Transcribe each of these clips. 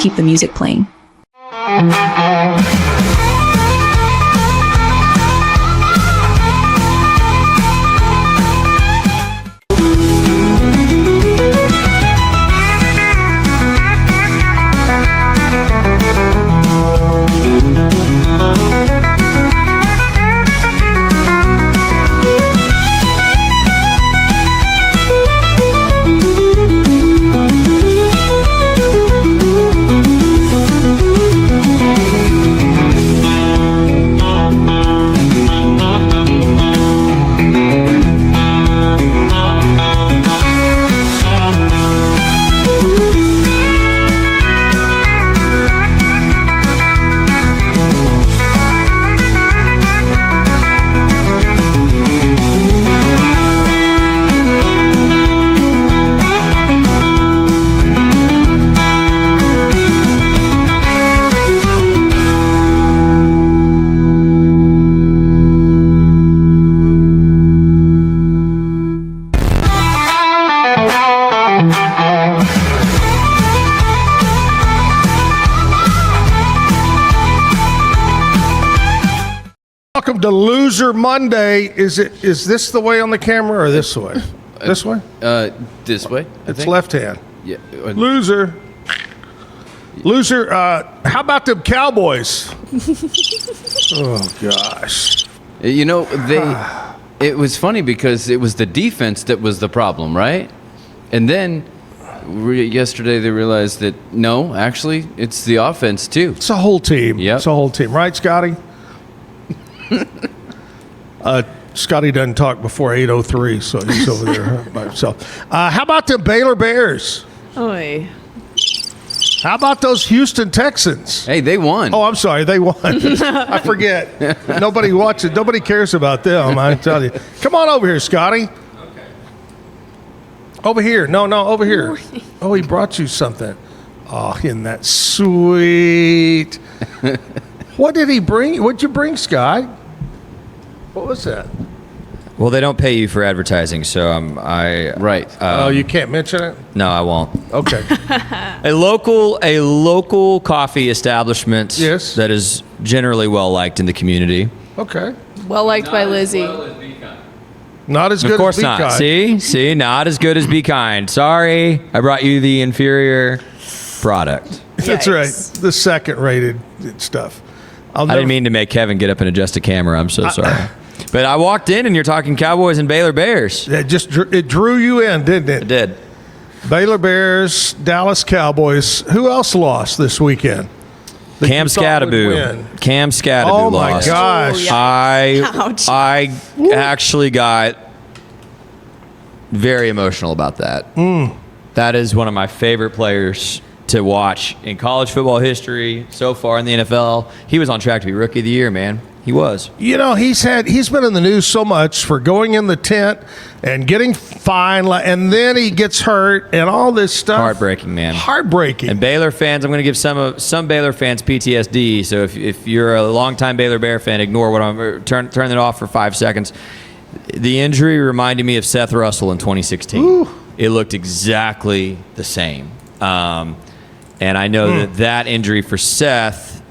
keep the music playing. Welcome to Loser Monday. Is this the way on the camera or this way? This way? This way. It's left hand. Yeah. Loser. How about them Cowboys? Oh gosh. You know, it was funny because it was the defense that was the problem, right? And then yesterday they realized that no, actually, it's the offense too. It's a whole team. Yep. It's a whole team, right, Scotty? Scotty doesn't talk before 8:03, so he's over there by himself. How about the Baylor Bears? Oy. How about those Houston Texans? Hey, they won. Oh, I'm sorry, they won. I forget. Nobody watches. Nobody cares about them. I tell you. Come on over here, Scotty. Okay. Over here. No, over here. Oh, he brought you something. Oh, isn't that sweet? What did he bring? What'd you bring, Scott? What was that? Well, they don't pay you for advertising, so right. You can't mention it? No, I won't. Okay. A local coffee establishment. Yes. That is generally well liked in the community. Okay. Well liked by Lizzie. Not as good as Be Kind. Of course not. See, not as good as Be Kind. Sorry, I brought you the inferior product. That's right. The second-rated stuff. I didn't mean to make Kevin get up and adjust the camera. I'm so sorry. But I walked in and you're talking Cowboys and Baylor Bears. It drew you in, didn't it? It did. Baylor Bears, Dallas Cowboys. Who else lost this weekend? Cam Scatteroo. Oh my lost. gosh! I actually got very emotional about that. That is one of my favorite players to watch in college football history so far in the NFL. He was on track to be Rookie of the Year, man. He was. You know, he's been in the news so much for going in the tent and getting fined, and then he gets hurt and all this stuff. Heartbreaking, man. Heartbreaking. And Baylor fans, I'm going to give some Baylor fans PTSD. So if you're a longtime Baylor Bear fan, ignore what I'm turn it off for 5 seconds. The injury reminded me of Seth Russell in 2016. Ooh. It looked exactly the same. And I know that injury for Seth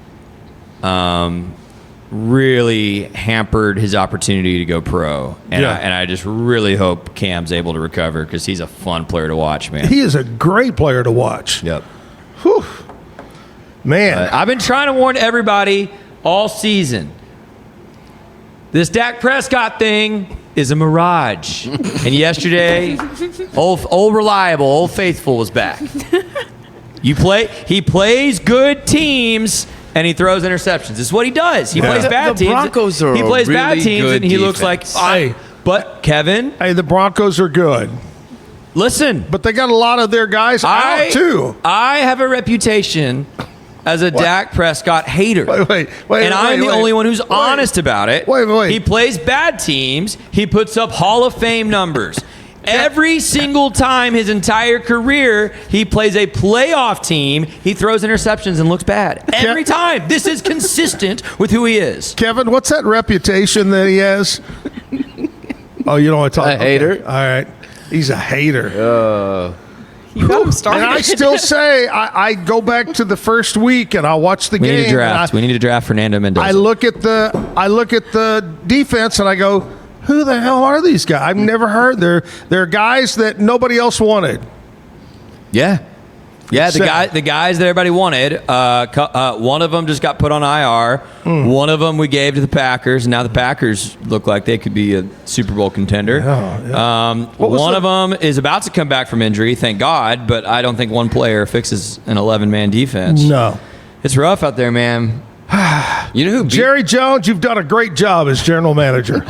really hampered his opportunity to go pro. And, I just really hope Cam's able to recover because he's a fun player to watch, man. He is a great player to watch. Yep. Whew. Man. I've been trying to warn everybody all season. This Dak Prescott thing is a mirage. And yesterday, old reliable, old faithful was back. He plays good teams and he throws interceptions. This is what he does. He plays bad teams. Broncos are he plays really bad teams good and he looks defense. like but Kevin, Hey, the Broncos are good. Listen. But they got a lot of their guys out, too. I have a reputation as a Dak Prescott hater. Wait. And I'm the only one who's honest about it. Wait. He plays bad teams. He puts up Hall of Fame numbers. Every single time his entire career, he plays a playoff team, he throws interceptions and looks bad. Every time. This is consistent with who he is. Kevin, what's that reputation that he has? Oh, you don't want to talk A hater? All right. He's a hater. You got him started. And I still say I go back to the first week and I watch the We game. need to draft. We need to draft Fernando Mendoza. I look at the defense and I go, who the hell are these guys? I've never heard. They're guys that nobody else wanted. Yeah. Yeah, Sad. the guys that everybody wanted. One of them just got put on IR. One of them we gave to the Packers. Now the Packers look like they could be a Super Bowl contender. One of them is about to come back from injury, thank God. But I don't think one player fixes an 11-man defense. No. It's rough out there, man. You know who beat, Jerry Jones, you've done a great job as general manager.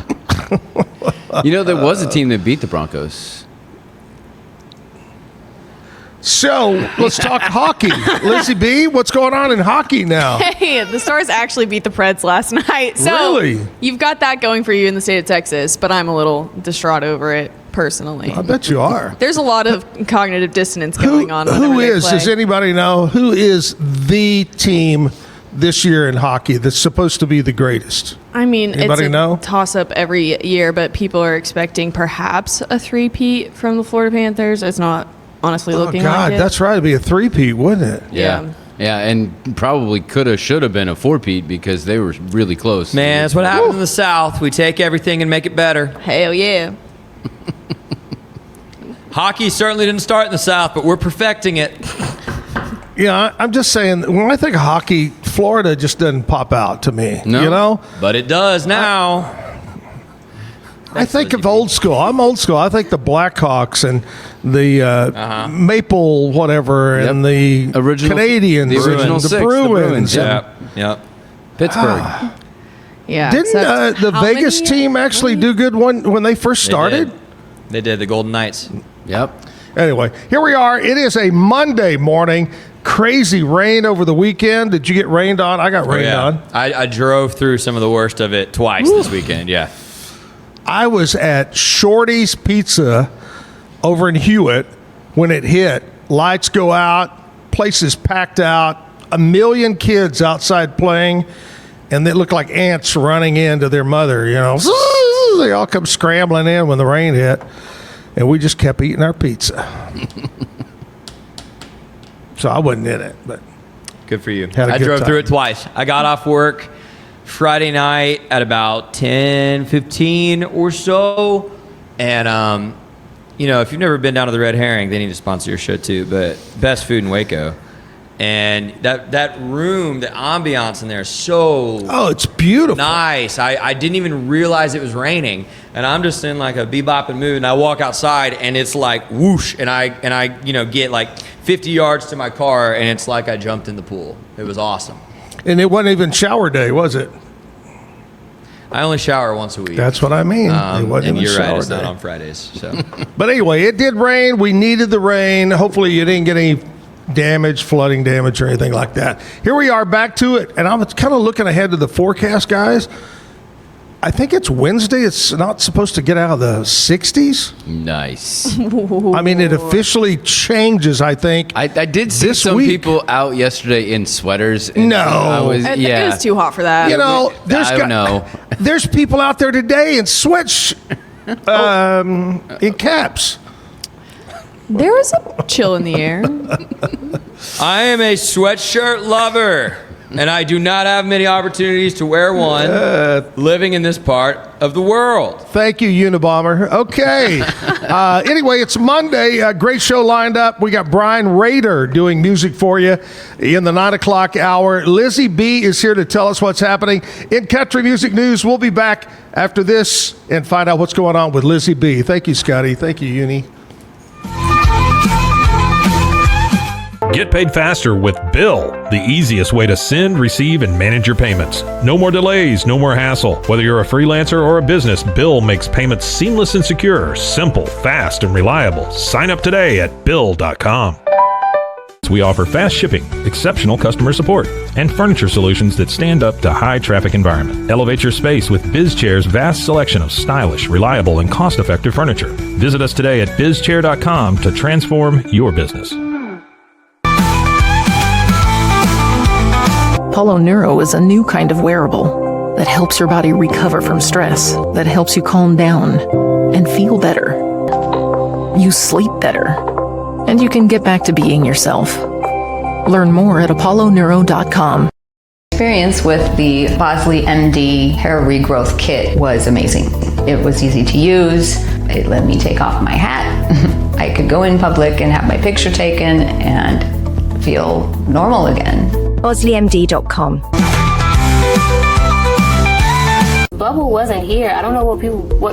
You know, there was a team that beat the Broncos. So let's talk hockey. Lizzie B, what's going on in hockey now? Hey, the Stars actually beat the Preds last night. So Really? You've got that going for you in the state of Texas, but I'm a little distraught over it personally. I bet you are. There's a lot of cognitive dissonance going on. Who whenever they is? play. Does anybody know who is the team this year in hockey that's supposed to be the greatest? I mean, Anybody it's a know? toss-up every year, but people are expecting perhaps a three-peat from the Florida Panthers. It's not honestly looking God, like it. that's right. It'd be a three-peat, wouldn't it? Yeah. Yeah, and probably coulda, shoulda been a 4-peat because they were really close. Man, that's what happens in the South. We take everything and make it better. Hell yeah. Hockey certainly didn't start in the South, but we're perfecting it. Yeah, I'm just saying, when I think of hockey, Florida just doesn't pop out to me. No. You know? But it does now. I think of old school. I'm old school. I think the Blackhawks and the Maple whatever and the Original- Canadians, the original and the six, the Bruins. Bruins, and- Yep. Pittsburgh. Yeah. Didn't except the how Vegas many- team actually do good when they first started? They did, the Golden Knights. Yep. Anyway, here we are. It is a Monday morning. Crazy rain over the weekend. Did you get rained on? I got rained on. I drove through some of the worst of it twice this weekend, yeah. I was at Shorty's Pizza over in Hewitt when it hit. Lights go out, places packed out, 1 million kids outside playing, and they look like ants running into their mother, you know. They all come scrambling in when the rain hit, and we just kept eating our pizza. So I wasn't in it, but Good for you. Had a I good drove time. through it twice. I got off work Friday night at about 10:15 or so. And, you know, if you've never been down to the Red Herring, they need to sponsor your show too. But best food in Waco. And that room, the ambiance in there is so it's beautiful. nice. I didn't even realize it was raining. And I'm just in like a bebopping mood. And I walk outside and it's like whoosh. And I you know, get like 50 yards to my car and it's like I jumped in the pool. It was awesome. And it wasn't even shower day, was it? I only shower once a week. That's what I mean. It wasn't And even you're right, shower it's not day. on Fridays. So But anyway, it did rain. We needed the rain. Hopefully you didn't get any damage, flooding damage or anything like that. Here we are back to it. And I'm kind of looking ahead to the forecast, guys. I think it's Wednesday. It's not supposed to get out of the 60s. Nice. I mean, it officially changes, I think. I did see This some week- people out yesterday in sweaters. And No. I was, It yeah. was too hot for that. You know, I don't know. There's people out there today in sweats, in caps. There was a chill in the air. I am a sweatshirt lover. And I do not have many opportunities to wear one living in this part of the world. Thank you, Unabomber. Okay. Anyway, it's Monday. Great show lined up. We got Brian Rader doing music for you in the 9 o'clock hour. Lizzie B is here to tell us what's happening in country music news. We'll be back after this and find out what's going on with Lizzie B. Thank you, Scotty. Thank you, Uni. Get paid faster with Bill, the easiest way to send, receive, and manage your payments. No more delays, no more hassle. Whether you're a freelancer or a business, Bill makes payments seamless and secure, simple, fast, and reliable. Sign up today at Bill.com. We offer fast shipping, exceptional customer support, and furniture solutions that stand up to high traffic environment. Elevate your space with BizChair's vast selection of stylish, reliable, and cost-effective furniture. Visit us today at BizChair.com to transform your business. Polo Neuro is a new kind of wearable that helps your body recover from stress, that helps you calm down and feel better. You sleep better, and you can get back to being yourself. Learn more at apolloneuro.com. Experience with the Bosley MD hair regrowth kit was amazing. It was easy to use. It let me take off my hat. I could go in public and have my picture taken and feel normal again. BosleyMD.com. Bubble wasn't here. I don't know what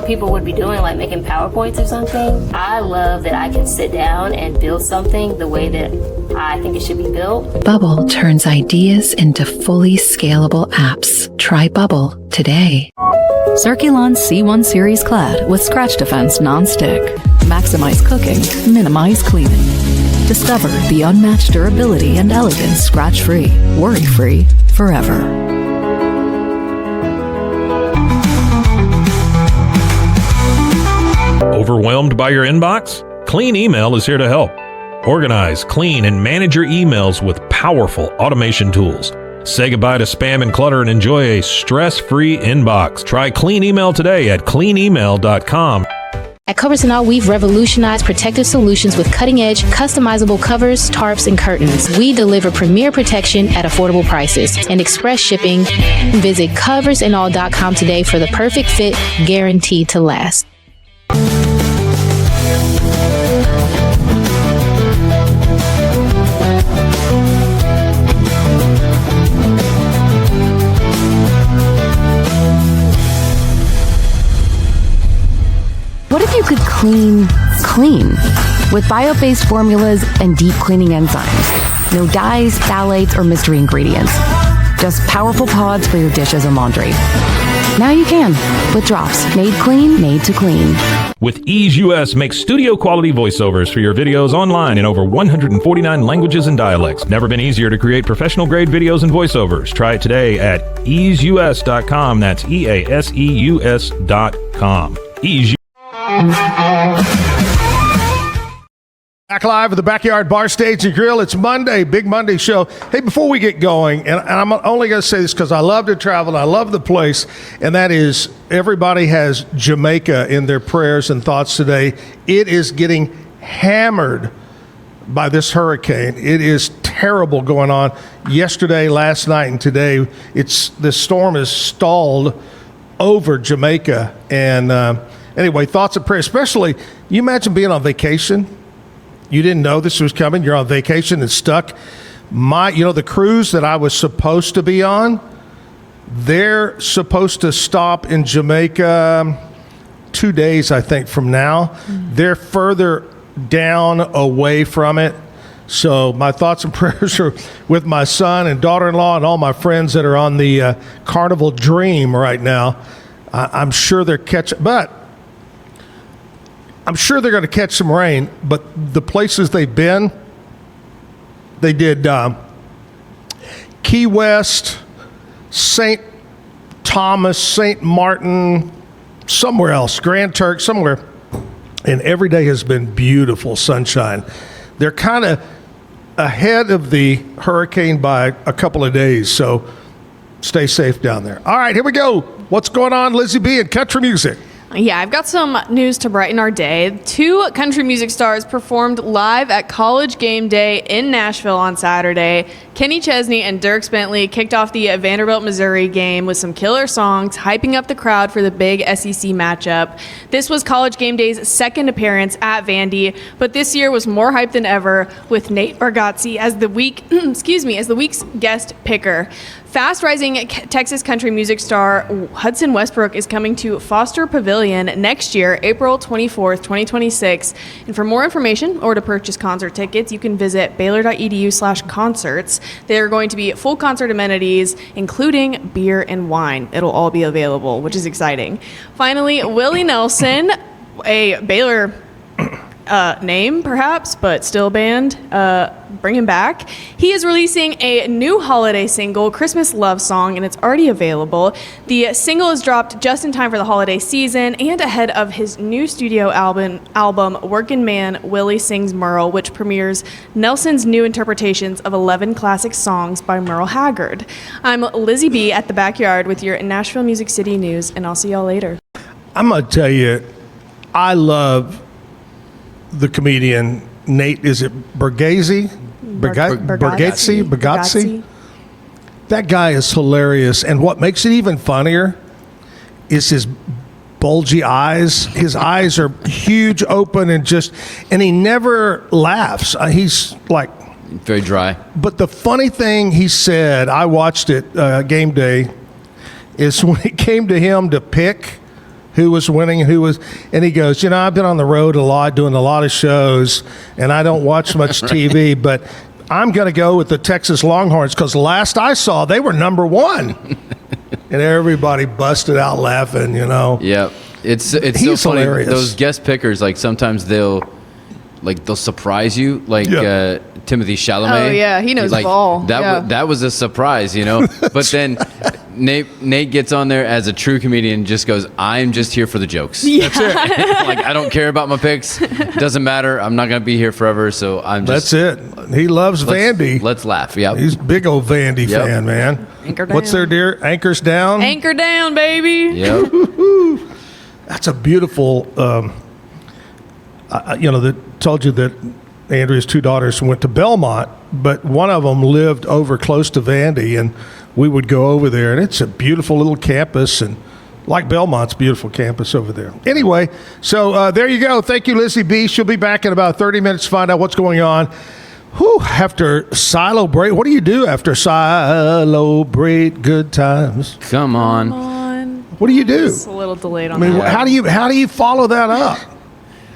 people would be doing, like making PowerPoints or something. I love that I can sit down and build something the way that I think it should be built. Bubble turns ideas into fully scalable apps. Try Bubble today. Circulon C1 Series Clad with Scratch Defense Non-Stick. Maximize cooking, minimize cleaning. Discover the unmatched durability and elegance scratch-free, worry-free, forever. Overwhelmed by your inbox? Clean Email is here to help. Organize, clean, and manage your emails with powerful automation tools. Say goodbye to spam and clutter and enjoy a stress-free inbox. Try Clean Email today at cleanemail.com. At Covers and All, we've revolutionized protective solutions with cutting-edge, customizable covers, tarps, and curtains. We deliver premier protection at affordable prices and express shipping. Visit coversandall.com today for the perfect fit, guaranteed to last. What if you could clean with bio-based formulas and deep cleaning enzymes? No dyes, phthalates, or mystery ingredients. Just powerful pods for your dishes and laundry. Now you can, with drops made clean, made to clean. With Ease US, make studio quality voiceovers for your videos online in over 149 languages and dialects. Never been easier to create professional grade videos and voiceovers. Try it today at easeus.com. That's EASEUS.com. Ease. Back live at the Backyard Bar Stage and Grill. It's Monday, Big Monday show. Hey, before we get going, and I'm only going to say this because I love to travel and I love the place, and that is everybody has Jamaica in their prayers and thoughts today. It is getting hammered by this hurricane. It is terrible going on. Yesterday, last night, and today, the storm is stalled over Jamaica. And anyway, thoughts and prayers, especially, you imagine being on vacation. You didn't know this was coming. You're on vacation and stuck. The cruise that I was supposed to be on, they're supposed to stop in Jamaica 2 days, I think, from now. They're further down away from it. So my thoughts and prayers are with my son and daughter-in-law and all my friends that are on the Carnival Dream right now. I'm sure they're I'm sure they're going to catch some rain, but the places they've been, they did Key West, St. Thomas, St. Martin, somewhere else, Grand Turk, somewhere. And every day has been beautiful sunshine. They're kind of ahead of the hurricane by a couple of days, so stay safe down there. All right, here we go. What's going on, Lizzie B, in country music? Yeah, I've got some news to brighten our day. 2 country music stars performed live at College Game Day in Nashville on Saturday. Kenny Chesney and Dierks Bentley kicked off the Vanderbilt, Missouri game with some killer songs, hyping up the crowd for the big SEC matchup. This was College Game Day's second appearance at Vandy, but this year was more hype than ever, with Nate Bargatze as the week's guest picker. Fast-rising Texas country music star Hudson Westbrook is coming to Foster Pavilion next year, April 24th, 2026. And for more information or to purchase concert tickets, you can visit baylor.edu/concerts. There are going to be full concert amenities, including beer and wine. It'll all be available, which is exciting. Finally, Willie Nelson, a Baylor name perhaps, but still band, bring him back. He is releasing a new holiday single, Christmas Love Song, and it's already available. The single is dropped just in time for the holiday season and ahead of his new studio album Workin' Man, Willie Sings Merle, which premieres Nelson's new interpretations of 11 classic songs by Merle Haggard. I'm Lizzie B at the Backyard with your Nashville Music City news, and I'll see y'all later. I'm going to tell you, I love the comedian Nate, is it Bergazzi? Bergazzi? That guy is hilarious. And what makes it even funnier is his bulgy eyes. His eyes are huge, open, and he never laughs. He's like very dry. But the funny thing he said, I watched it game day, is when it came to him to pick who was winning, and he goes, I've been on the road a lot, doing a lot of shows, and I don't watch much TV, but I'm going to go with the Texas Longhorns because last I saw, they were number 1. And everybody busted out laughing, Yeah, it's so funny. Hilarious. Those guest pickers, like sometimes they'll surprise you, like Timothy Chalamet. Oh yeah, he knows ball. That was a surprise, But then Nate gets on there as a true comedian, just goes, "I'm just here for the jokes. Yeah. That's it. Like I don't care about my picks. Doesn't matter. I'm not gonna be here forever. So I'm just. That's it. He loves Vandy. Let's laugh. Yeah, he's a big old Vandy fan, man. Anchor down. What's their deer? Anchors down. Anchor down, baby. Yep. That's a beautiful. That told you that Andrea's 2 daughters went to Belmont, but one of them lived over close to Vandy, and we would go over there, and it's a beautiful little campus, and like Belmont's beautiful campus over there. Anyway, so there you go. Thank you, Lizzie B. She'll be back in about 30 minutes to find out what's going on. After Silo break, what do you do after Silo break? Good times. Come on. What do you do? It's a little delayed on I mean, that. how do you follow that up?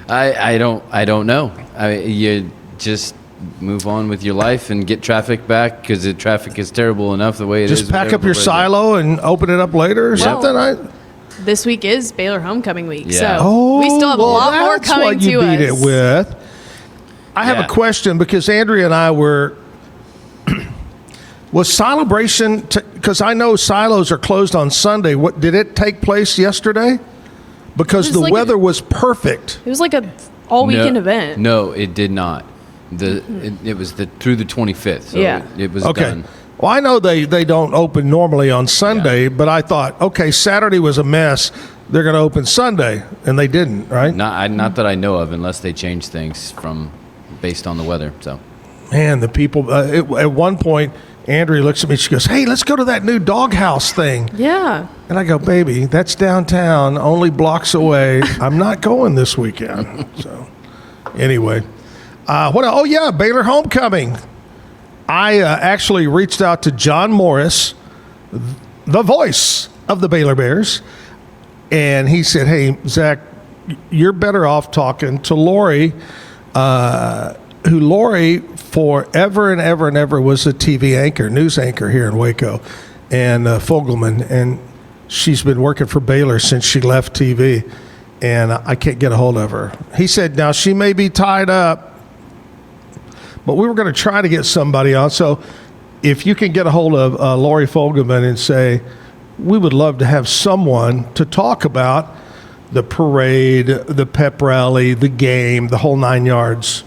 I don't know. You just move on with your life and get traffic back because the traffic is terrible enough the way it is. Just pack up your silo and open it up later or something. This week is Baylor homecoming week, Yeah. so we still have a lot more coming what you to beat us. it with. I have a question because Andrea and I were. Was Celebration, because I know silos are closed on Sunday. What did it take place yesterday? Because the weather was perfect. It was like a all weekend event. No, it did not. It was through the 25th. So Yeah. it was Okay. done. Well, I know they don't open normally on Sunday, but I thought, okay, Saturday was a mess. They're going to open Sunday, and they didn't, right? Not that I know of, unless they change things based on the weather. So, Man, the people. At one point, Andrea looks at me. She goes, "Hey, let's go to that new doghouse thing." Yeah. And I go, "Baby, that's downtown, only blocks away. I'm not going this weekend." So, anyway, what? Oh yeah, Baylor homecoming. I actually reached out to John Morris, the voice of the Baylor Bears, and he said, "Hey, Zach, you're better off talking to Lori." Who Lori forever and ever and ever was a TV anchor, news anchor here in Waco, and Fogelman, and she's been working for Baylor since she left TV, and I can't get a hold of her. He said, now she may be tied up, but we were going to try to get somebody on. So if you can get a hold of Lori Fogelman and say, we would love to have someone to talk about the parade, the pep rally, the game, the whole 9 yards.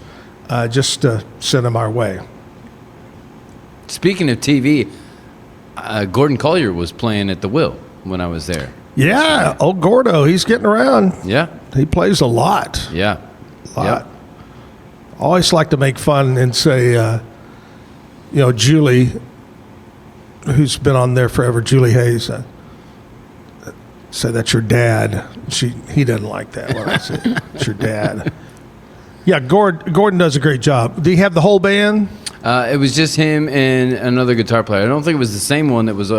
Just to send them our way. Speaking of TV, Gordon Collier was playing at the Will when I was there. Yeah, old Gordo, he's getting around. Yeah. He plays a lot. Yeah. A lot. Yep. Always like to make fun and say, Julie, who's been on there forever, Julie Hayes, say that's your dad. He doesn't like that when I say it's your dad. Yeah, Gordon does a great job. Do you have the whole band? It was just him and another guitar player. I don't think it was the same one that was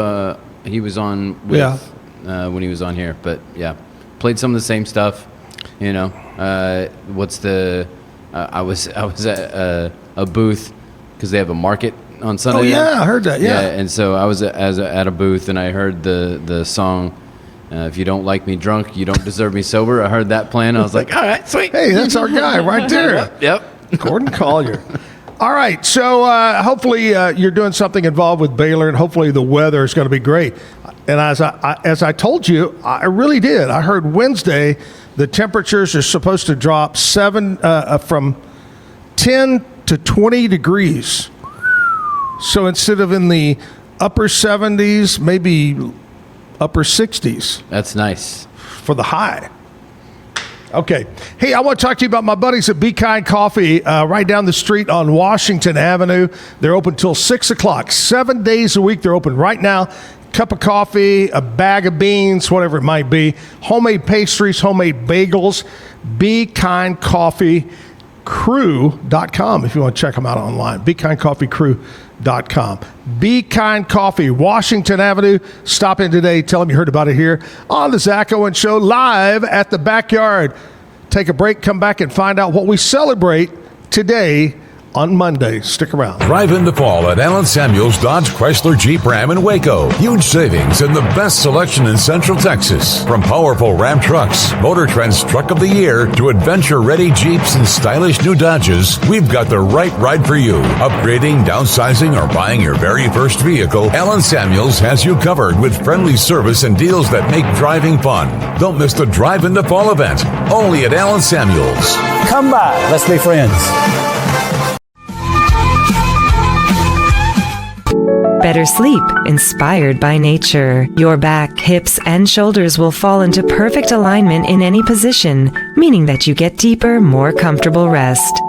he was on with when he was on here. But yeah, played some of the same stuff. I was at a booth because they have a market on Sunday. Oh yeah, I heard that. Yeah, and so I was at a booth and I heard the song. If you don't like me drunk, you don't deserve me sober. I heard that playing. I was like, all right, sweet. Hey, that's our guy right there. Yep. Gordon Collier. All right, so hopefully you're doing something involved with Baylor, and hopefully the weather is going to be great. And as I told you, I really did. I heard Wednesday the temperatures are supposed to drop from 10 to 20 degrees. So instead of in the upper 70s, maybe upper 60s. That's nice. For the high. Okay. Hey, I want to talk to you about my buddies at Be Kind Coffee right down the street on Washington Avenue. They're open till 6 o'clock, 7 days a week. They're open right now. Cup of coffee, a bag of beans, whatever it might be. Homemade pastries, homemade bagels. BeKindCoffeeCrew.com if you want to check them out online. BeKindCoffeeCrew.com. Be Kind Coffee, Washington Avenue. Stop in today. Tell them you heard about it here on the Zack Owen Show, live at the Backyard. Take a break, come back, and find out what we celebrate today on Monday. Stick around. Drive in the fall at Allen Samuels Dodge Chrysler Jeep Ram in Waco. Huge savings and the best selection in Central Texas. From powerful Ram trucks, Motor Trend's Truck of the Year, to adventure-ready Jeeps and stylish new Dodges, we've got the right ride for you. Upgrading, downsizing, or buying your very first vehicle, Allen Samuels has you covered with friendly service and deals that make driving fun. Don't miss the Drive in the Fall event, only at Allen Samuels. Come by, let's be friends. Better sleep, inspired by nature. Your back, hips, and shoulders will fall into perfect alignment in any position, meaning that you get deeper, more comfortable rest.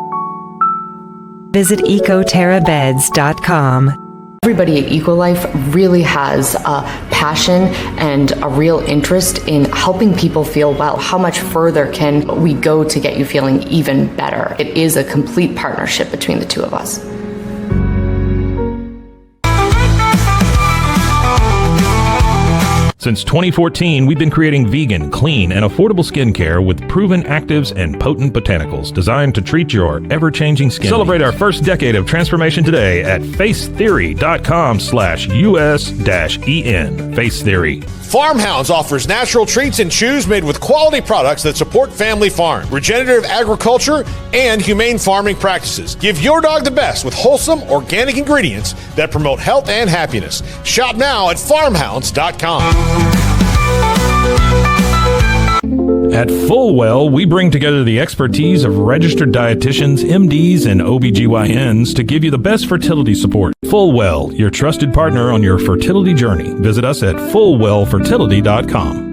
Visit ecoterrabeds.com. Everybody at EcoLife really has a passion and a real interest in helping people feel well. How much further can we go to get you feeling even better? It is a complete partnership between the two of us. Since 2014, we've been creating vegan, clean, and affordable skincare with proven actives and potent botanicals designed to treat your ever-changing skin. Celebrate our first decade of transformation today at facetheory.com/US-EN. Face Theory. Farmhounds offers natural treats and chews made with quality products that support family farm, regenerative agriculture, and humane farming practices. Give your dog the best with wholesome, organic ingredients that promote health and happiness. Shop now at farmhounds.com. At Fullwell, we bring together the expertise of registered dietitians, MDs, and OBGYNs to give you the best fertility support. Fullwell, your trusted partner on your fertility journey. Visit us at fullwellfertility.com.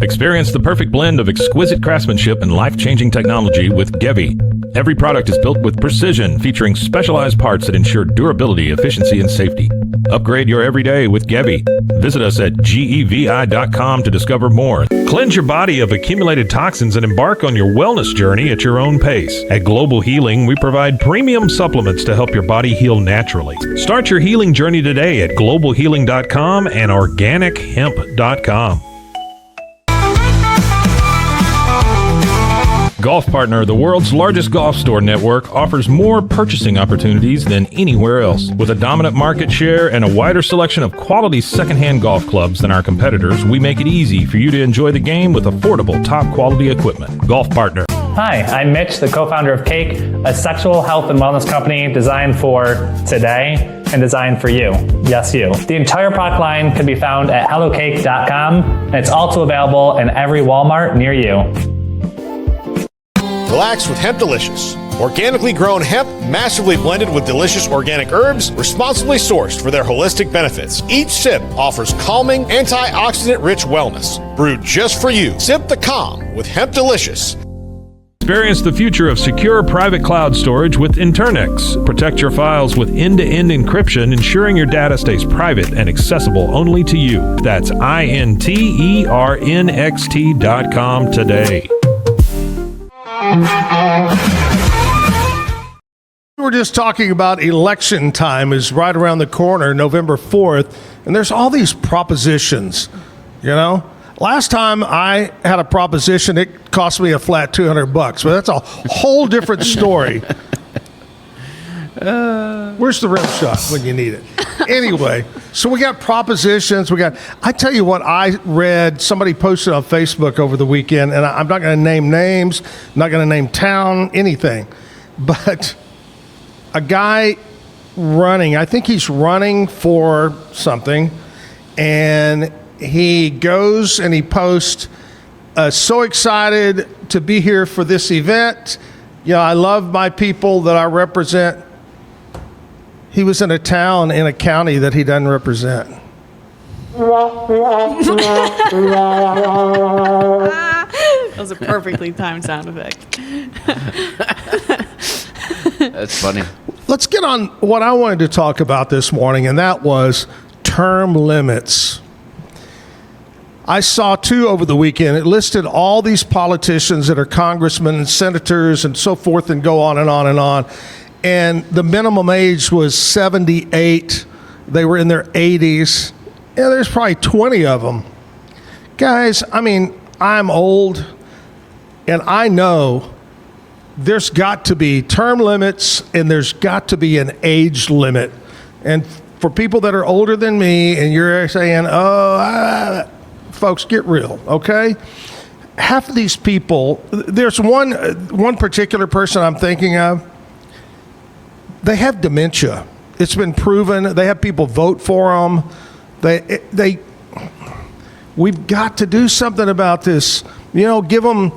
Experience the perfect blend of exquisite craftsmanship and life-changing technology with Gevi. Every product is built with precision, featuring specialized parts that ensure durability, efficiency, and safety. Upgrade your everyday with Gevi. Visit us at gevi.com to discover more. Cleanse your body of accumulated toxins and embark on your wellness journey at your own pace. At Global Healing, we provide premium supplements to help your body heal naturally. Start your healing journey today at globalhealing.com and organichemp.com. Golf Partner, the world's largest golf store network, offers more purchasing opportunities than anywhere else. With a dominant market share and a wider selection of quality secondhand golf clubs than our competitors, we make it easy for you to enjoy the game with affordable, top-quality equipment. Golf Partner. Hi, I'm Mitch, the co-founder of Cake, a sexual health and wellness company designed for today and designed for you. Yes, you. The entire product line can be found at hellocake.com, and it's also available in every Walmart near you. Relax with Hemp Delicious. Organically grown hemp, massively blended with delicious organic herbs, responsibly sourced for their holistic benefits. Each sip offers calming, antioxidant-rich wellness. Brewed just for you. Sip the calm with Hemp Delicious. Experience the future of secure private cloud storage with Internix. Protect your files with end-to-end encryption, ensuring your data stays private and accessible only to you. That's INTERNXT.com today. We were just talking about election time is right around the corner, November 4th, and there's all these propositions, you know? Last time I had a proposition, it cost me a flat $200, but that's a whole different story. Where's the rim shot when you need it? Anyway, so we got propositions. I tell you what, I read, somebody posted on Facebook over the weekend, and I'm not going to name names, I'm not going to name town, anything, but a guy running, I think he's running for something, and he goes and he posts, so excited to be here for this event. You know, I love my people that I represent. He was in a town in a county that he doesn't represent. was a perfectly timed sound effect. That's funny. Let's get on what I wanted to talk about this morning, and that was term limits. I saw two over the weekend. It listed all these politicians that are congressmen and senators and so forth and go on and on and on. And the minimum age was 78. They were in their 80s. Yeah, there's probably 20 of them. Guys, I mean, I'm old, and I know there's got to be term limits and there's got to be an age limit. And for people that are older than me and you're saying, folks, get real, okay? Half of these people, there's one particular person I'm thinking of, they have dementia. It's been proven. They have people vote for them. We've got to do something about this. You know, give them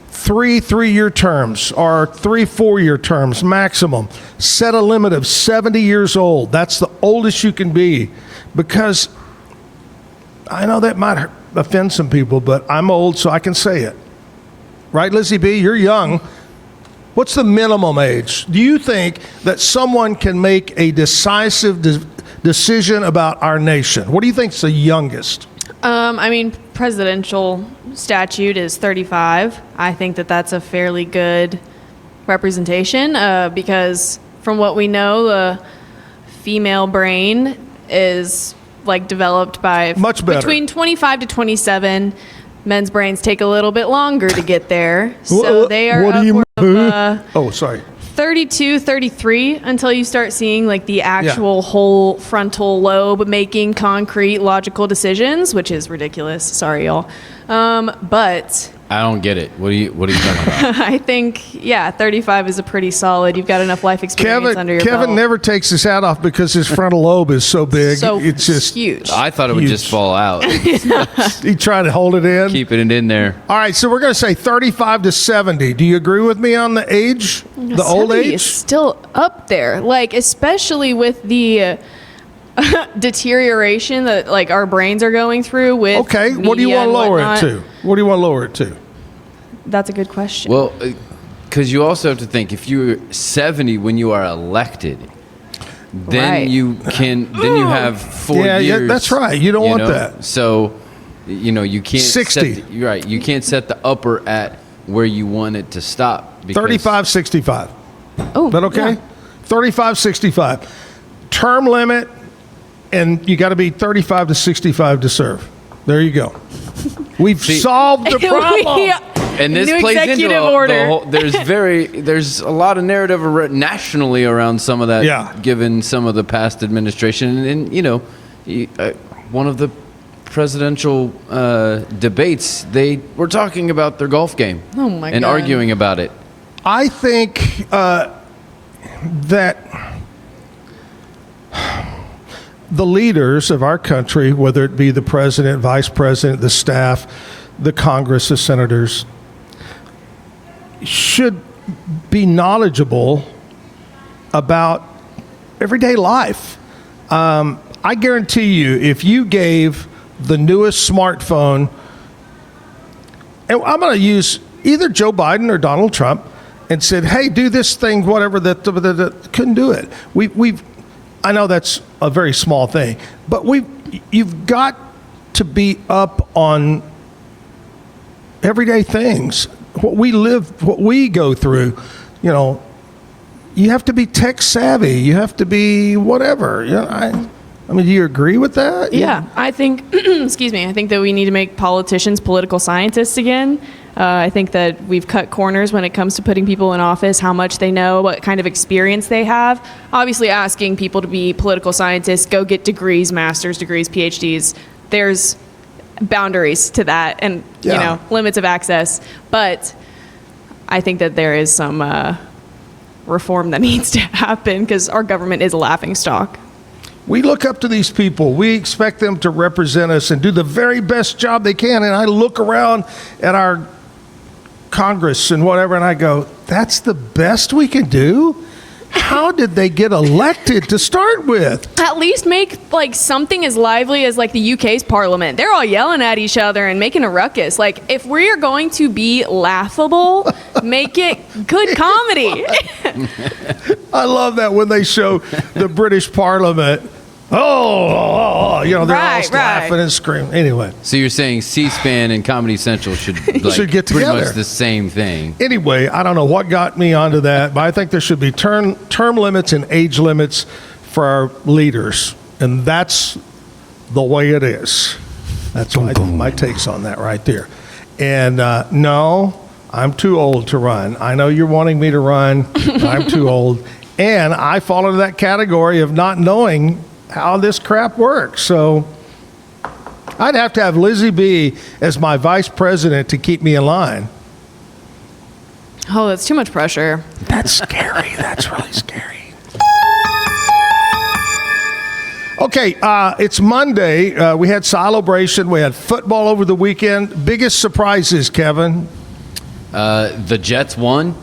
3 3-year terms or 3 4-year terms maximum. Set a limit of 70 years old. That's the oldest you can be, because I know that might offend some people, but I'm old, so I can say it. Right, Lizzie B? You're young. What's the minimum age? Do you think that someone can make a decisive decision about our nation? What do you think is the youngest? I mean, presidential statute is 35. I think that that's a fairly good representation because from what we know, the female brain is like developed by much better. Between 25 to 27. Men's brains take a little bit longer to get there. So they are upward of, sorry. 32, 33 until you start seeing like the actual whole frontal lobe making concrete logical decisions, which is ridiculous. Sorry, y'all. But I don't get it. What are you talking about? I think, 35 is a pretty solid. You've got enough life experience under your belt. Kevin never takes his hat off because his frontal lobe is so big. So it's just huge. I thought it would just fall out. He tried to hold it in. Keeping it in there. All right, so we're going to say 35 to 70. Do you agree with me on the age? The old age? Is still up there. Like, especially with the deterioration that like our brains are going through with what do you want to lower it to? What do you want to lower it to? That's a good question. Well, because you also have to think, if you're 70 when you are elected, then you have 4 years. Yeah, that's right. You don't want that. So, you can't 60. You're right. You can't set the upper at where you want it to stop. 35, 65. Oh, is that okay? Yeah. 35, 65. Term limit, and you got to be 35 to 65 to serve. There you go. We've solved the problem. And this plays into the whole, there's a lot of narrative nationally around some of that, given some of the past administration. And one of the presidential debates, they were talking about their golf game and arguing about it. I think that the leaders of our country, whether it be the president, vice president, the staff, the Congress, the senators, should be knowledgeable about everyday life. I guarantee you, if you gave the newest smartphone, and I'm going to use either Joe Biden or Donald Trump, and said, "Hey, do this thing," whatever, that couldn't do it. I know that's a very small thing, but you've got to be up on everyday things. What we live, what we go through, you have to be tech savvy. You have to be whatever. I mean, do you agree with that? Yeah, I think, excuse me, I think that we need to make politicians political scientists again. I think that we've cut corners when it comes to putting people in office, how much they know, what kind of experience they have. Obviously, asking people to be political scientists, go get degrees, master's degrees, PhDs. There's boundaries to that and, limits of access. But I think that there is some reform that needs to happen because our government is a laughingstock. We look up to these people. We expect them to represent us and do the very best job they can. And I look around at our Congress and whatever, and I go, that's the best we can do? how did they get elected to start with? At least make like something as lively as like the UK's parliament. They're all yelling at each other and making a ruckus. Like if we are going to be laughable, make it good comedy. I love that when they show the British Parliament. They're all laughing and screaming. Anyway. So you're saying C-SPAN and Comedy Central should get pretty together. much the same thing. Anyway, I don't know what got me onto that, but I think there should be term limits and age limits for our leaders. And that's the way it is. That's my takes on that right there. And no, I'm too old to run. I know you're wanting me to run. I'm too old. And I fall into that category of not knowing how this crap works. So I'd have to have Lizzie B as my vice president to keep me in line. Oh, that's too much pressure. That's scary. That's really scary. Okay, it's Monday. We had celebration. We had football over the weekend. Biggest surprises, Kevin? The Jets won.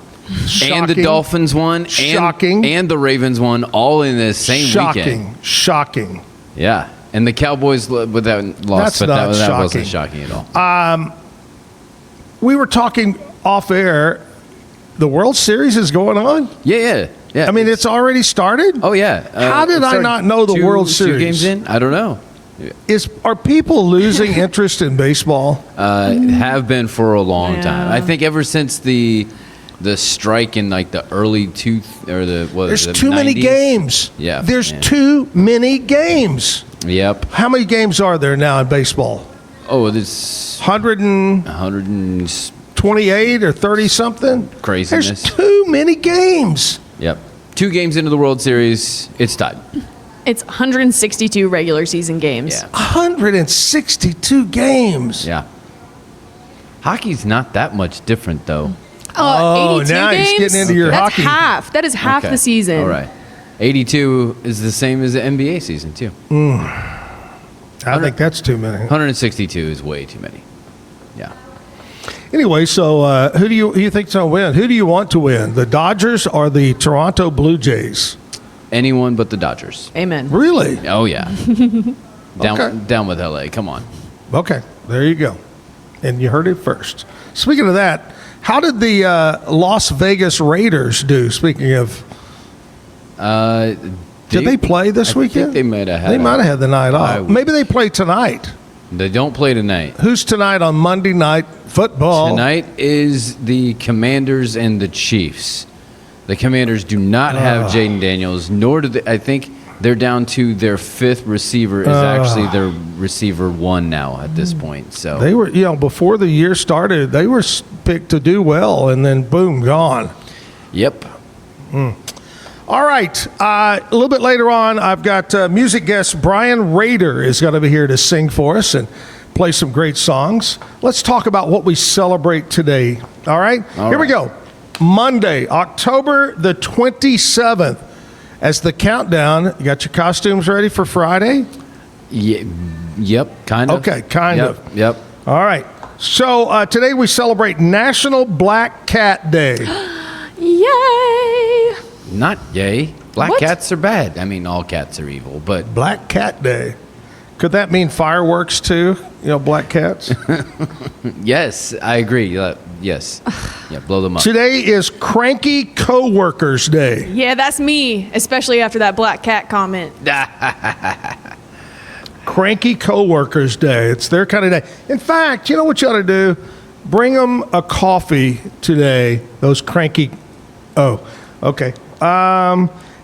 Shocking. And the Dolphins won. Shocking. And the Ravens won, all in the same weekend. Shocking. Yeah. And the Cowboys with that loss, but that wasn't shocking at all. We were talking off air. The World Series is going on? Yeah. I mean, it's already started? Oh, yeah. How did I not know the World Series? 2 games in? I don't know. Are people losing interest in baseball? Have been for a long time. I think ever since the strike in like the early There's too 90s? many games. Yeah. There's too many games. Yep. How many games are there now in baseball? Oh, it's 128 or 30 something. Craziness. There's too many games. Yep. 2 games into the World Series, it's tied. It's 162 regular season games. Yeah. 162 games. Yeah. Hockey's not that much different though. 82 now games? he's getting into your That's hockey. half. That is half the season. All right. 82 is the same as the NBA season too. I think that's too many. 162 is way too many. Yeah. Anyway, so who do you think's going to win? Who do you want to win? The Dodgers or the Toronto Blue Jays? Anyone but the Dodgers. Amen. Really? Oh yeah. Okay. Down with LA. Come on. Okay, there you go. And you heard it first. Speaking of that, how did the Las Vegas Raiders do? Speaking of, did they play this weekend? I think they might have had. They might have had the night off. Maybe they play tonight. They don't play tonight. Who's tonight on Monday Night Football? Tonight is the Commanders and the Chiefs. The Commanders do not have Jaden Daniels, nor do they. I think they're down to their 5th receiver is actually their receiver 1 now at this point. So they were, before the year started, they were picked to do well, and then boom, gone. Yep. All right. A little bit later on, I've got music guest Brian Rader is going to be here to sing for us and play some great songs. Let's talk about what we celebrate today. All right? Here we go. Monday, October the 27th. As the countdown, you got your costumes ready for Friday? Yep, kind of. Okay, kind of. Yep. All right. So today we celebrate National Black Cat Day. Yay! Not yay. Black What? cats are bad. I mean, all cats are evil, but Black Cat Day. Could that mean fireworks too? Black cats? yes, I agree. Yes. Yeah, blow them up. Today is Cranky Coworkers Day. Yeah, that's me, especially after that black cat comment. Cranky Coworkers Day. It's their kind of day. In fact, you know what you ought to do? Bring them a coffee today. Those cranky. Oh, okay.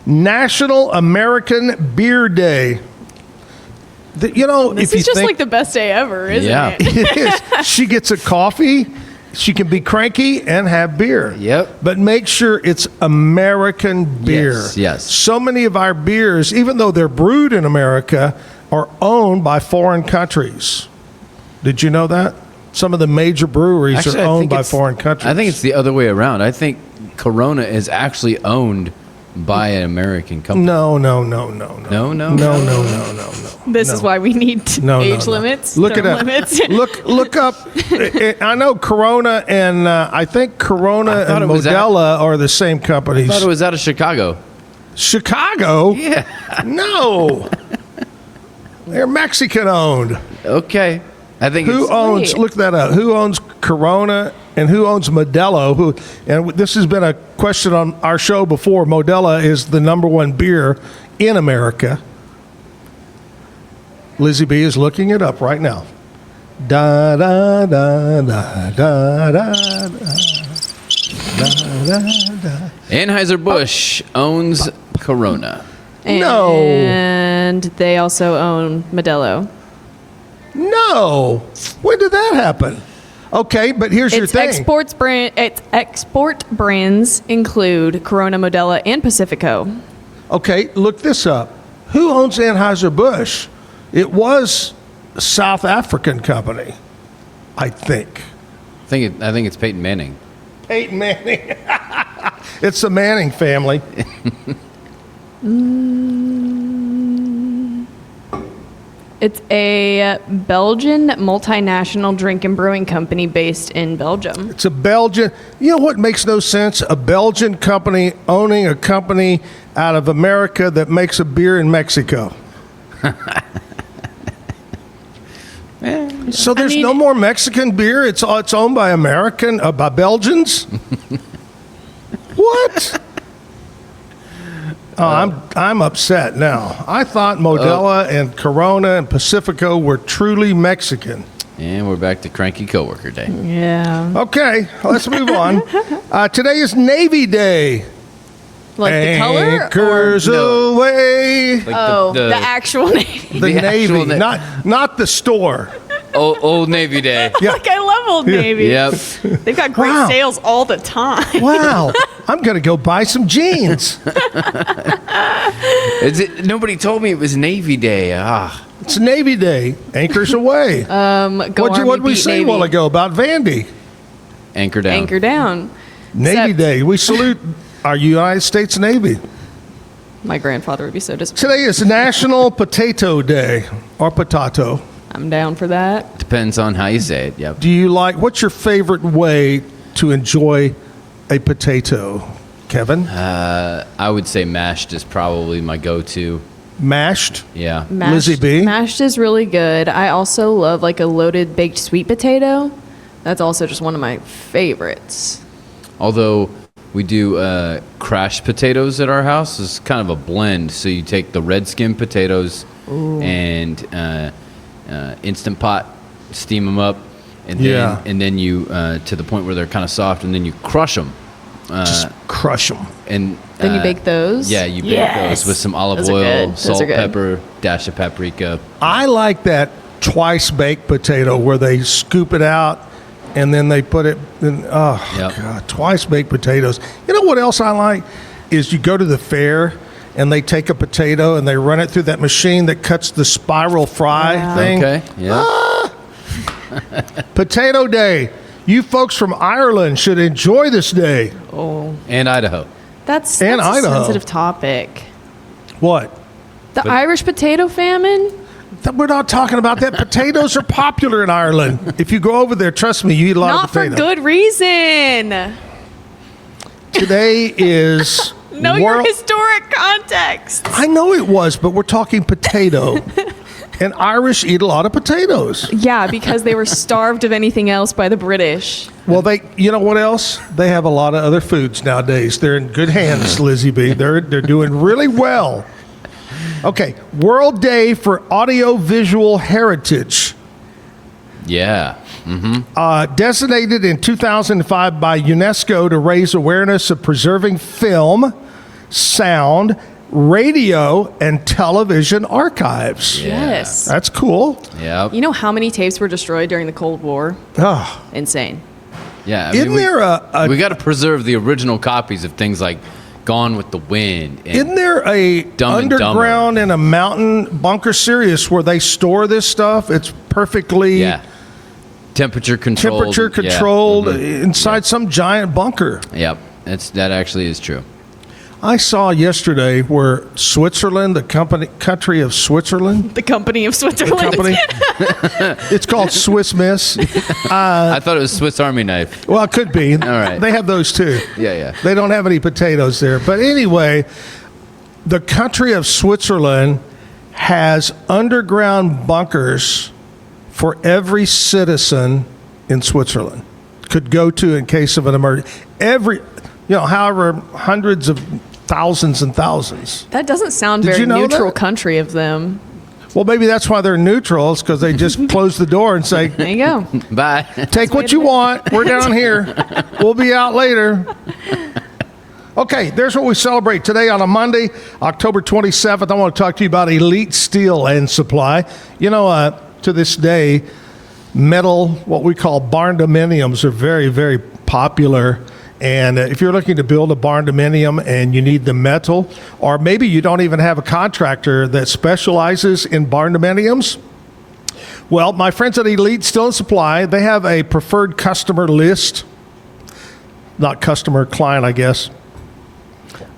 National American Beer Day. This if you is just think, like the best day ever, isn't it? It is. She gets a coffee. She can be cranky and have beer. Yep. But make sure it's American beer. Yes. So many of our beers, even though they're brewed in America, are owned by foreign countries. Did you know that? Some of the major breweries Actually, are I owned think by it's- foreign countries. I think it's the other way around. I think Corona is actually owned by an American company. No. No. This is why we need age limits. Look term it up. Limits. Look up. I know Corona and I think Corona and it was Modelo are the same companies. I thought it was out of Chicago. Chicago? Yeah. No. They're Mexican owned. Okay. I think Who owns, look that up, who owns Corona and who owns Modelo? And this has been a question on our show before. Modelo is the number one beer in America. Lizzie B is looking it up right now. Da da da da da da da da da. Anheuser-Busch owns Corona. No. And they also own Modelo. No. When did that happen? Okay, but here's your thing. Its export brands include Corona, Modelo, and Pacifico. Okay, look this up. Who owns Anheuser-Busch? It was a South African company, I think. I think it's Peyton Manning. Peyton Manning. It's the Manning family. It's a Belgian multinational drink and brewing company based in Belgium. It's a Belgian. You know what makes no sense? A Belgian company owning a company out of America that makes a beer in Mexico. So there's no more Mexican beer. It's owned by by Belgians. What? Oh, I'm upset now. I thought Modelo and Corona and Pacifico were truly Mexican. And we're back to cranky coworker day. Yeah. Okay, let's move on. Today is Navy Day. Like the color? Anchors No. away. Like the actual Navy. The Navy, actual not the store. Old Navy Day. Yeah. Like I love Old Navy. Yep. They've got great sales all the time. Wow. I'm going to go buy some jeans. Nobody told me it was Navy Day. It's Navy Day. Anchors away. What'd we say a while ago about Vandy? Anchor down. Anchor down. Navy Day. We salute our United States Navy. My grandfather would be so disappointed. Today is National Potato Day, or potato. I'm down for that. Depends on how you say it. Yep. Do you what's your favorite way to enjoy a potato, Kevin? I would say mashed is probably my go-to. Mashed? Yeah. Lizzie B? Mashed is really good. I also love like a loaded baked sweet potato. That's also just one of my favorites. Although we do crashed potatoes at our house. It's kind of a blend. So you take the red skin potatoes and Instant Pot, steam them up, and then you to the point where they're kind of soft, and then you crush them. Just crush them. And then you bake those? Yeah, you bake those with some olive oil, salt, pepper, dash of paprika. I like that twice baked potato where they scoop it out and then they put it in. God, twice baked potatoes. You know what else I like is you go to the fair and they take a potato and they run it through that machine that cuts the spiral fry thing. Okay, yeah. Potato Day. You folks from Ireland should enjoy this day. Oh. And Idaho. That's And a Idaho. sensitive topic. What? The Irish potato famine? We're not talking about that. Potatoes are popular in Ireland. If you go over there, trust me, you eat a lot Not of for potatoes. good reason. Today is Know your historic context. I know it was, but we're talking potato. And Irish eat a lot of potatoes. Yeah, because they were starved of anything else by the British. Well, you know what else? They have a lot of other foods nowadays. They're in good hands, Lizzie B. They're doing really well. Okay, World Day for Audiovisual Heritage. Yeah. Mm-hmm. Designated in 2005 by UNESCO to raise awareness of preserving film, sound, radio, and television archives. Yes. That's cool. Yeah. You know how many tapes were destroyed during the Cold War? Oh. Insane. Yeah. I Isn't mean, there we got to preserve the original copies of things like Gone with the Wind. And Isn't there a Dumb and underground in a mountain bunker serious where they store this stuff? It's perfectly temperature controlled. Inside some giant bunker. Yep. That actually is true. I saw yesterday where Switzerland, the country of Switzerland. The company of Switzerland. It's called Swiss Miss. I thought it was Swiss Army knife. Well, it could be. All right. They have those too. Yeah. They don't have any potatoes there. But anyway, the country of Switzerland has underground bunkers for every citizen in Switzerland could go to in case of an emergency. However, hundreds of thousands and thousands. That doesn't sound Did very you know neutral that? country of them. Well, maybe that's why they're neutrals, because they just close the door and say, there you go. Bye. Take what you want. We're down here. We'll be out later. Okay, there's what we celebrate today on a Monday, October 27th. I want to talk to you about Elite Steel and Supply. To this day, metal, what we call barn dominiums, are very, very popular. And if you're looking to build a barn dominium and you need the metal, or maybe you don't even have a contractor that specializes in barn dominiums, well, my friends at Elite Steel and Supply, they have a preferred customer list, not customer, client, I guess,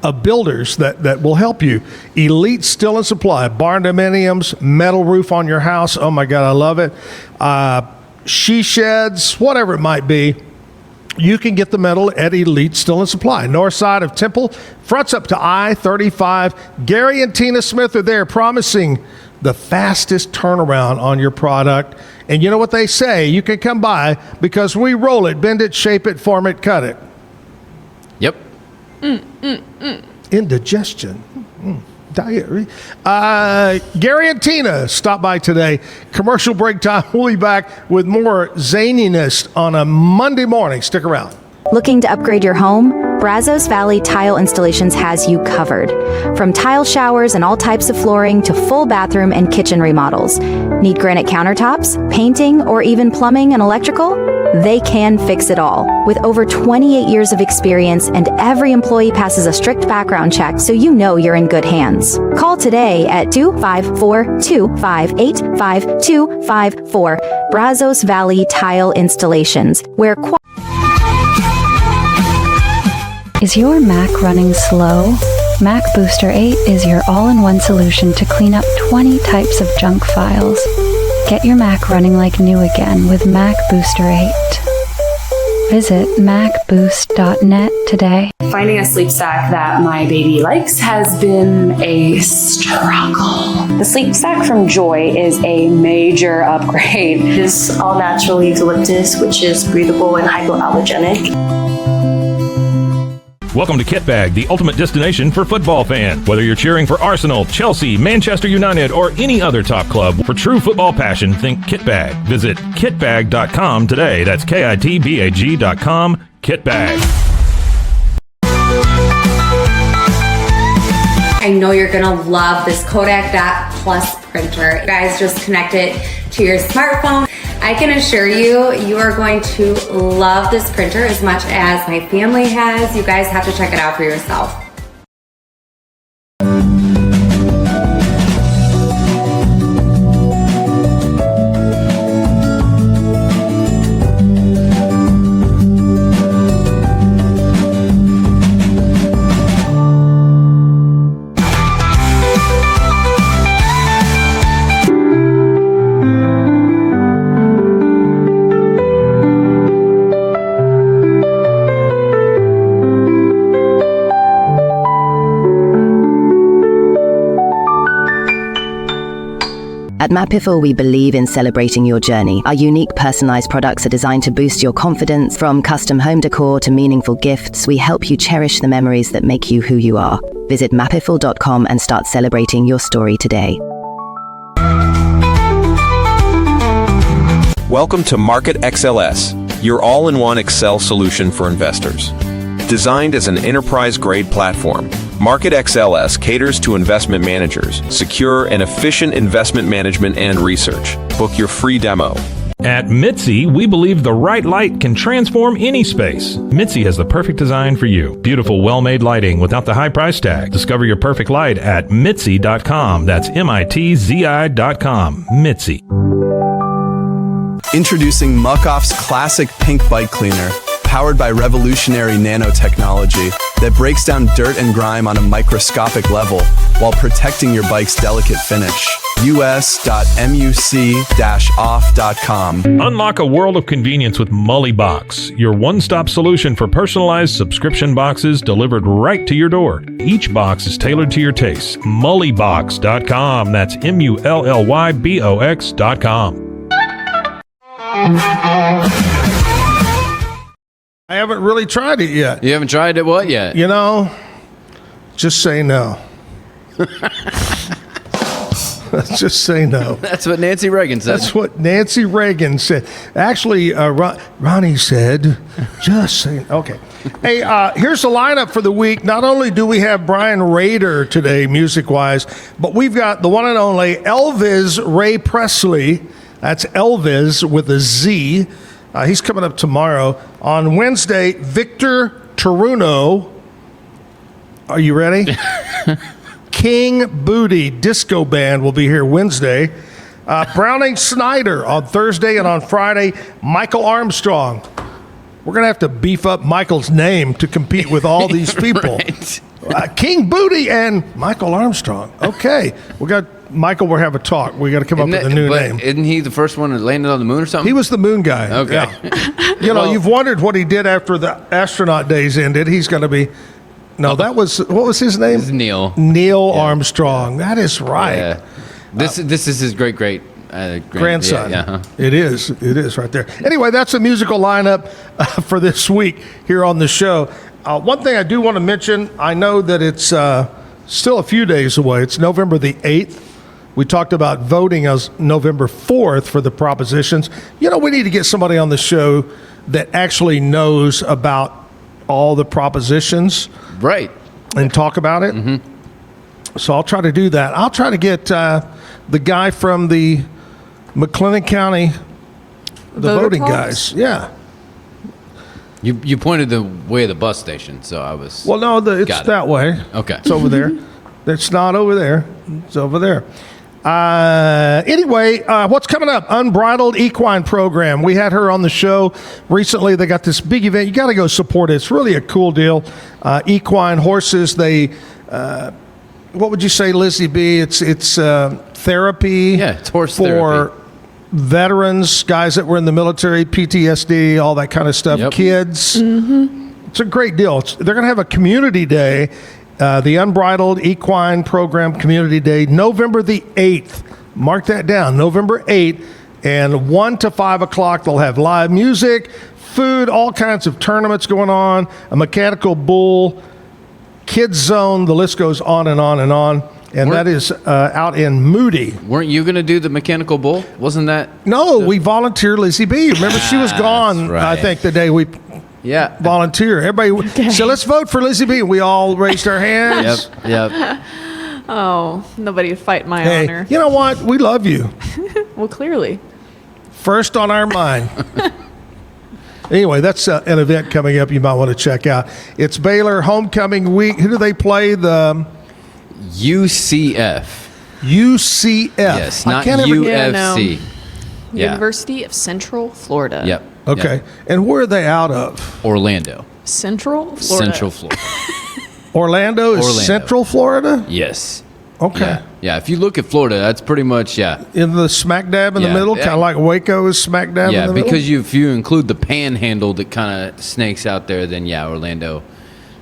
of builders that will help you. Elite Steel and Supply, barn dominiums, metal roof on your house. Oh my God, I love it. She sheds, whatever it might be. You can get the metal at Elite Steel and Supply. North side of Temple, fronts up to I-35. Gary and Tina Smith are there promising the fastest turnaround on your product. And you know what they say? You can come by because we roll it, bend it, shape it, form it, cut it. Yep. Indigestion. Diarrhea. Gary and Tina, stop by today. Commercial break time. We'll be back with more zaniness on a Monday morning. Stick around. Looking to upgrade your home? Brazos Valley Tile Installations has you covered. From tile showers and all types of flooring to full bathroom and kitchen remodels. Need granite countertops, painting, or even plumbing and electrical? They can fix it all. With over 28 years of experience, and every employee passes a strict background check, so you know you're in good hands. Call today at 254-258-5254. Brazos Valley Tile Installations, where Is your Mac running slow? Mac Booster 8 is your all-in-one solution to clean up 20 types of junk files. Get your Mac running like new again with Mac Booster 8. Visit macboost.net today. Finding a sleep sack that my baby likes has been a struggle. The sleep sack from Joy is a major upgrade. It is all natural eucalyptus, which is breathable and hypoallergenic. Welcome to Kit Bag, the ultimate destination for football fans. Whether you're cheering for Arsenal, Chelsea, Manchester United, or any other top club, for true football passion, think Kit Bag. Visit kitbag.com today. That's kitbag.com. Kit Bag. I know you're gonna love this Kodak Dot Plus printer. You guys just connect it to your smartphone. I can assure you, you are going to love this printer as much as my family has. You guys have to check it out for yourself. At Mapiful, we believe in celebrating your journey. Our unique personalized products are designed to boost your confidence. From custom home decor to meaningful gifts, we help you cherish the memories that make you who you are. Visit mapiful.com and start celebrating your story today. Welcome to Market XLS, your all-in-one Excel solution for investors. Designed as an enterprise-grade platform, Market XLS caters to investment managers, secure and efficient investment management and research. Book your free demo. At Mitzi, we believe the right light can transform any space. Mitzi has the perfect design for you. Beautiful, well-made lighting without the high price tag. Discover your perfect light at Mitzi.com. That's MITZI.com. Mitzi. Introducing Muck-Off's classic pink bike cleaner, powered by revolutionary nanotechnology that breaks down dirt and grime on a microscopic level while protecting your bike's delicate finish. us.muc-off.com. Unlock a world of convenience with Mullybox, your one-stop solution for personalized subscription boxes delivered right to your door. Each box is tailored to your taste. Mullybox.com. That's MULLYBOX.com. I haven't really tried it yet. You haven't tried it what yet? You know, just say no. Just say no. That's what Nancy Reagan said. That's what Nancy Reagan said. Actually, Ronnie said, just say okay. Hey, here's the lineup for the week. Not only do we have Brian Rader today, music-wise, but we've got the one and only Elvis Ray Presley. That's Elvis with a Z. He's coming up tomorrow. On Wednesday, Victor Taruno. Are you ready? King Booty Disco Band will be here Wednesday. Browning Snyder on Thursday, and on Friday, Michael Armstrong. We're going to have to beef up Michael's name to compete with all these people. Right. King Booty and Michael Armstrong. Okay. Michael will have a talk. We got to come up with a new name. Isn't he the first one that landed on the moon or something? He was the moon guy. Okay. Yeah. You've wondered what he did after the astronaut days ended. He's going to be... No, that was... What was his name? This is Neil. Neil Armstrong. That is right. Yeah. This is his great grandson. Yeah. It is right there. Anyway, that's the musical lineup for this week here on the show. One thing I do want to mention, I know that it's still a few days away. It's November the 8th. We talked about voting as November 4th for the propositions. We need to get somebody on the show that actually knows about all the propositions. Right. And talk about it. Mm-hmm. So I'll try to do that. I'll try to get the guy from the McLennan County, the voting guys. Yeah. You pointed the way of the bus station, so I was... Well, no, it's that way. Okay. It's over there. It's not over there. It's over there. Anyway, what's coming up? Unbridled Equine Program. We had her on the show recently. They got this big event. You got to go support it. It's really a cool deal. Equine horses, they... what would you say, Lizzie B? It's therapy. Yeah, it's horse for therapy. Veterans, guys that were in the military, PTSD, all that kind of stuff. Yep. Kids. Mm-hmm. It's a great deal. They're going to have a community day. The Unbridled Equine Program Community Day, November the 8th. Mark that down, November 8th. And 1 to 5 o'clock, they'll have live music, food, all kinds of tournaments going on, a mechanical bull, kids zone, the list goes on and on and on. And that is out in Moody. Weren't you going to do the mechanical bull? Wasn't that? No, we volunteered Lizzie B. Remember, she was gone, right. I think, the day we... Yeah. Volunteer. Everybody. So let's vote for Lizzie B. We all raised our hands. Yep. Oh, nobody would fight my honor. You know what? We love you. Well, clearly. First on our mind. Anyway, that's an event coming up you might want to check out. It's Baylor Homecoming Week. Who do they play? The UCF. UCF. Yes, not UFC. Yeah. University of Central Florida. Yep. Okay. Yep. And where are they out of? Orlando. Central Florida. Central Florida. Orlando is Central Florida? Yes. Okay. Yeah. If you look at Florida, that's pretty much, in the smack dab in the middle, kind of like Waco is smack dab in the middle? Yeah, because if you include the panhandle that kind of snakes out there, then Orlando.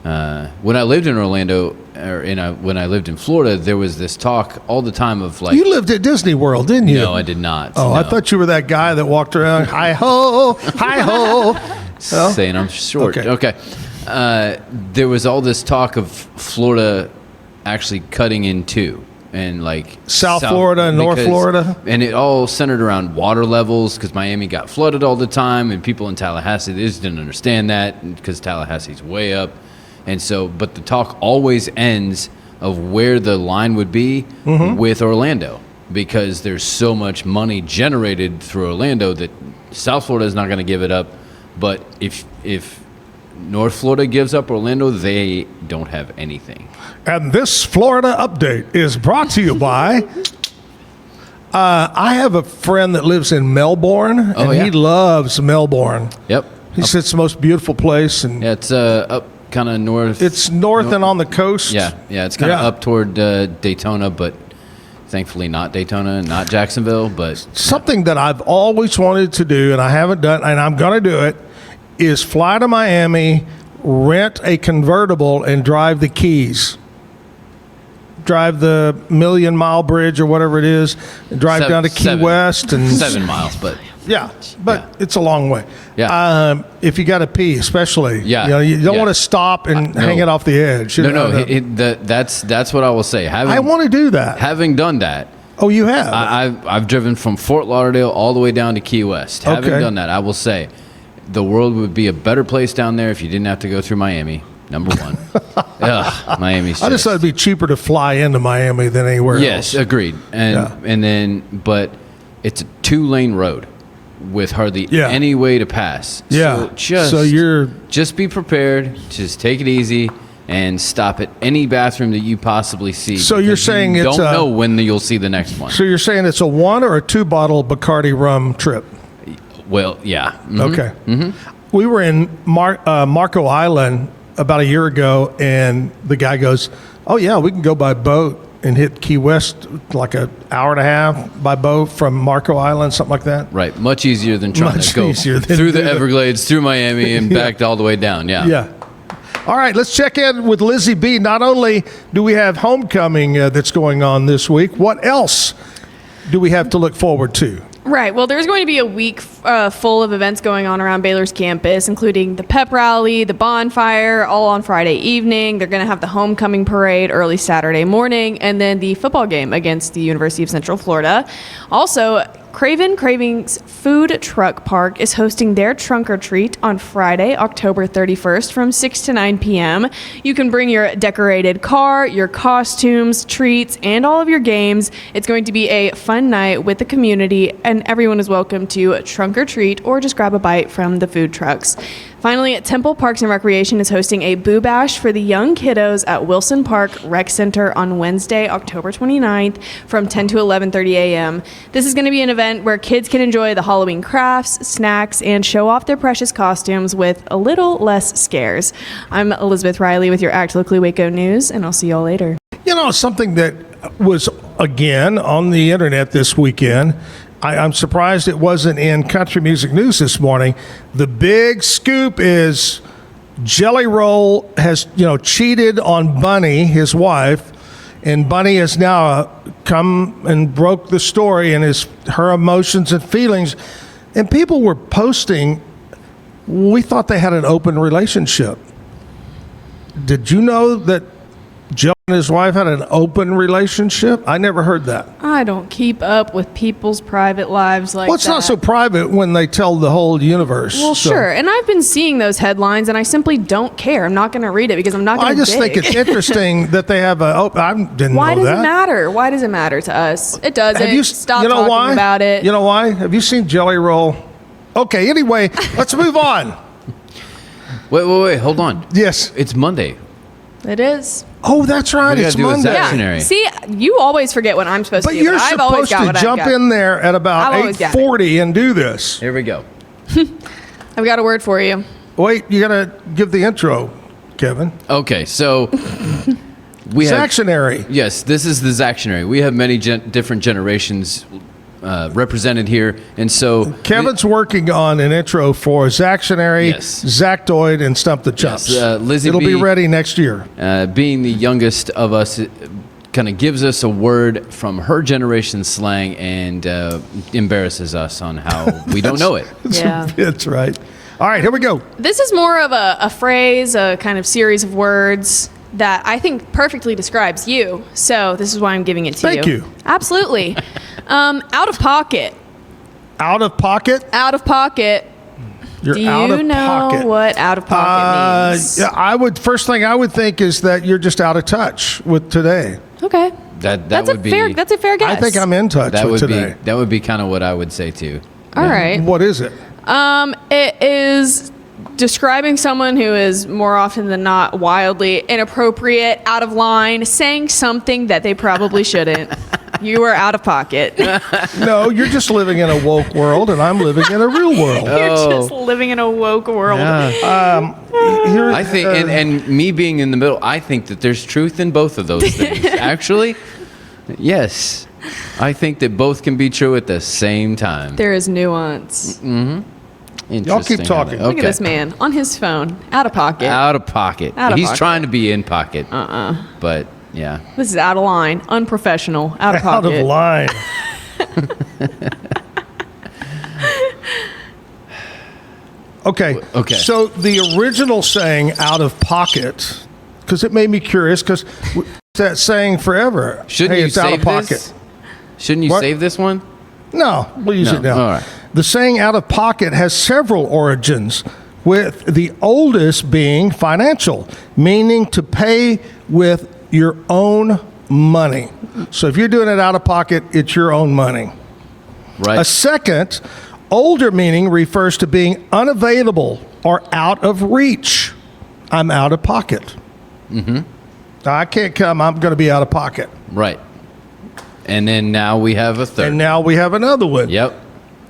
When I lived in Orlando, when I lived in Florida, there was this talk all the time of like... You lived at Disney World, didn't you? No, I did not. Oh, no. I thought you were that guy that walked around, hi-ho, hi-ho. Saying I'm short. Okay. There was all this talk of Florida actually cutting in two. And like South Florida and North Florida. And it all centered around water levels because Miami got flooded all the time. And people in Tallahassee, they just didn't understand that because Tallahassee's way up. And so, but the talk always ends of where the line would be with Orlando because there's so much money generated through Orlando that South Florida is not going to give it up. But if North Florida gives up Orlando, they don't have anything. And this Florida update is brought to you by... I have a friend that lives in Melbourne, and he loves Melbourne. Yep. He said it's the most beautiful place. And it's up kind of north. It's north and on the coast. Yeah, it's kind of up toward Daytona, but Thankfully, not Daytona, not Jacksonville, but something that I've always wanted to do, and I haven't done, and I'm going to do it, is fly to Miami, rent a convertible, and drive the Keys. Drive the Million Mile Bridge or whatever it is, and drive down to Key West. And 7 miles, but... It's a long way. Yeah. If you got to pee, especially. Yeah. You don't want to stop and hang it off the edge. That's what I will say. I want to do that. Having done that. Oh, you have? I've driven from Fort Lauderdale all the way down to Key West. Having done that, I will say the world would be a better place down there if you didn't have to go through Miami. Number one. Miami's I just thought it'd be cheaper to fly into Miami than anywhere else. Yes, agreed. But it's a 2-lane road with hardly any way to pass. Yeah. So just be prepared. Just take it easy and stop at any bathroom that you possibly see. So you're saying you it's don't know when you'll see the next one. So you're saying it's a 1 or a 2 bottle Bacardi rum trip? Well, yeah. Mm-hmm. Okay. Mm-hmm. We were in Marco Island about a year ago, and the guy goes, "Oh yeah, we can go by boat and hit Key West like an hour and a half by boat from Marco Island, something like that." Right. Much easier than trying to go through the Everglades, through Miami, and back all the way down. Yeah. Yeah. All right, let's check in with Lizzie B. Not only do we have homecoming that's going on this week, what else do we have to look forward to? Right. Well, there's going to be a week full of events going on around Baylor's campus, including the pep rally, the bonfire, all on Friday evening. They're going to have the homecoming parade early Saturday morning, and then the football game against the University of Central Florida. Also, Craving's Food Truck Park is hosting their Trunk or Treat on Friday, October 31st from 6 to 9 p.m. You can bring your decorated car, your costumes, treats, and all of your games. It's going to be a fun night with the community, and everyone is welcome to trunk or treat or just grab a bite from the food trucks. Finally, Temple Parks and Recreation is hosting a Boo Bash for the young kiddos at Wilson Park Rec Center on Wednesday, October 29th from 10 to 11:30 a.m. This is going to be an event where kids can enjoy the Halloween crafts, snacks, and show off their precious costumes with a little less scares. I'm Elizabeth Riley with your Act Locally Waco News, and I'll see y'all later. You know, something that was, again, on the internet this weekend, I'm surprised it wasn't in country music news this morning. The big scoop is Jelly Roll has, cheated on Bunny, his wife, and Bunny has now come and broke the story and her emotions and feelings. And people were posting, we thought they had an open relationship. Did you know that Joe and his wife had an open relationship? I never heard that. I don't keep up with people's private lives like that. Well, it's not so private when they tell the whole universe. Well, sure. And I've been seeing those headlines, and I simply don't care. I'm not going to read it because I'm not going to I just think it's interesting that they have I didn't know that. Why does it matter? Why does it matter to us? It doesn't. Stop talking about it. You know why? Have you seen Jelly Roll? Okay, anyway, let's move on. Wait. Hold on. Yes. It's Monday. It is. Oh, that's right. It's Monday. Yeah. See, you always forget what I'm supposed to do. But you're supposed to jump in there at about 8:40 and do this. Here we go. I've got a word for you. Wait, you got to give the intro, Kevin. Okay, so we have Zactionary. Yes, this is the Zactionary. We have many different generations represented here, and so Kevin's working on an intro for Zactionary, Zactoid, and Stump the Chumps. Yes, Lizzie It'll B, be ready next year. Being the youngest of us, kind of gives us a word from her generation slang and embarrasses us on how we don't know it. That's right. All right, here we go. This is more of a phrase, a kind of series of words that I think perfectly describes you. So this is why I'm giving it to you. Thank you. Absolutely. Out of pocket. Out of pocket? Out of pocket. You're Do out you of know pocket. what out of pocket means? Yeah, first thing I would think is that you're just out of touch with today. Okay. That's a fair guess. I think I'm in touch with today. That would be kind of what I would say too. All right. What is it? It is describing someone who is more often than not wildly inappropriate, out of line, saying something that they probably shouldn't. You are out of pocket. No, you're just living in a woke world, and I'm living in a real world. You're just living in a woke world. Yeah. I think, and me being in the middle, I think that there's truth in both of those things. Actually, yes. I think that both can be true at the same time. There is nuance. Y'all keep talking. Look at this man on his phone, out of pocket. Out of pocket. Out of He's pocket. trying to be in pocket. But yeah. This is out of line, unprofessional, out of Out pocket. of line. Okay. So the original saying "out of pocket," because it made me curious. Because that saying forever. Shouldn't hey, you it's out of save pocket. this? Shouldn't you What? save this one? No, we'll use No. it now. All right. The saying "out of pocket" has several origins, with the oldest being financial, meaning to pay with your own money. So if you're doing it out of pocket, it's your own money. Right. A second, older meaning refers to being unavailable or out of reach. I'm out of pocket. Mm-hmm. I can't come. I'm going to be out of pocket. Right. And then now we have a third. And now we have another one. Yep.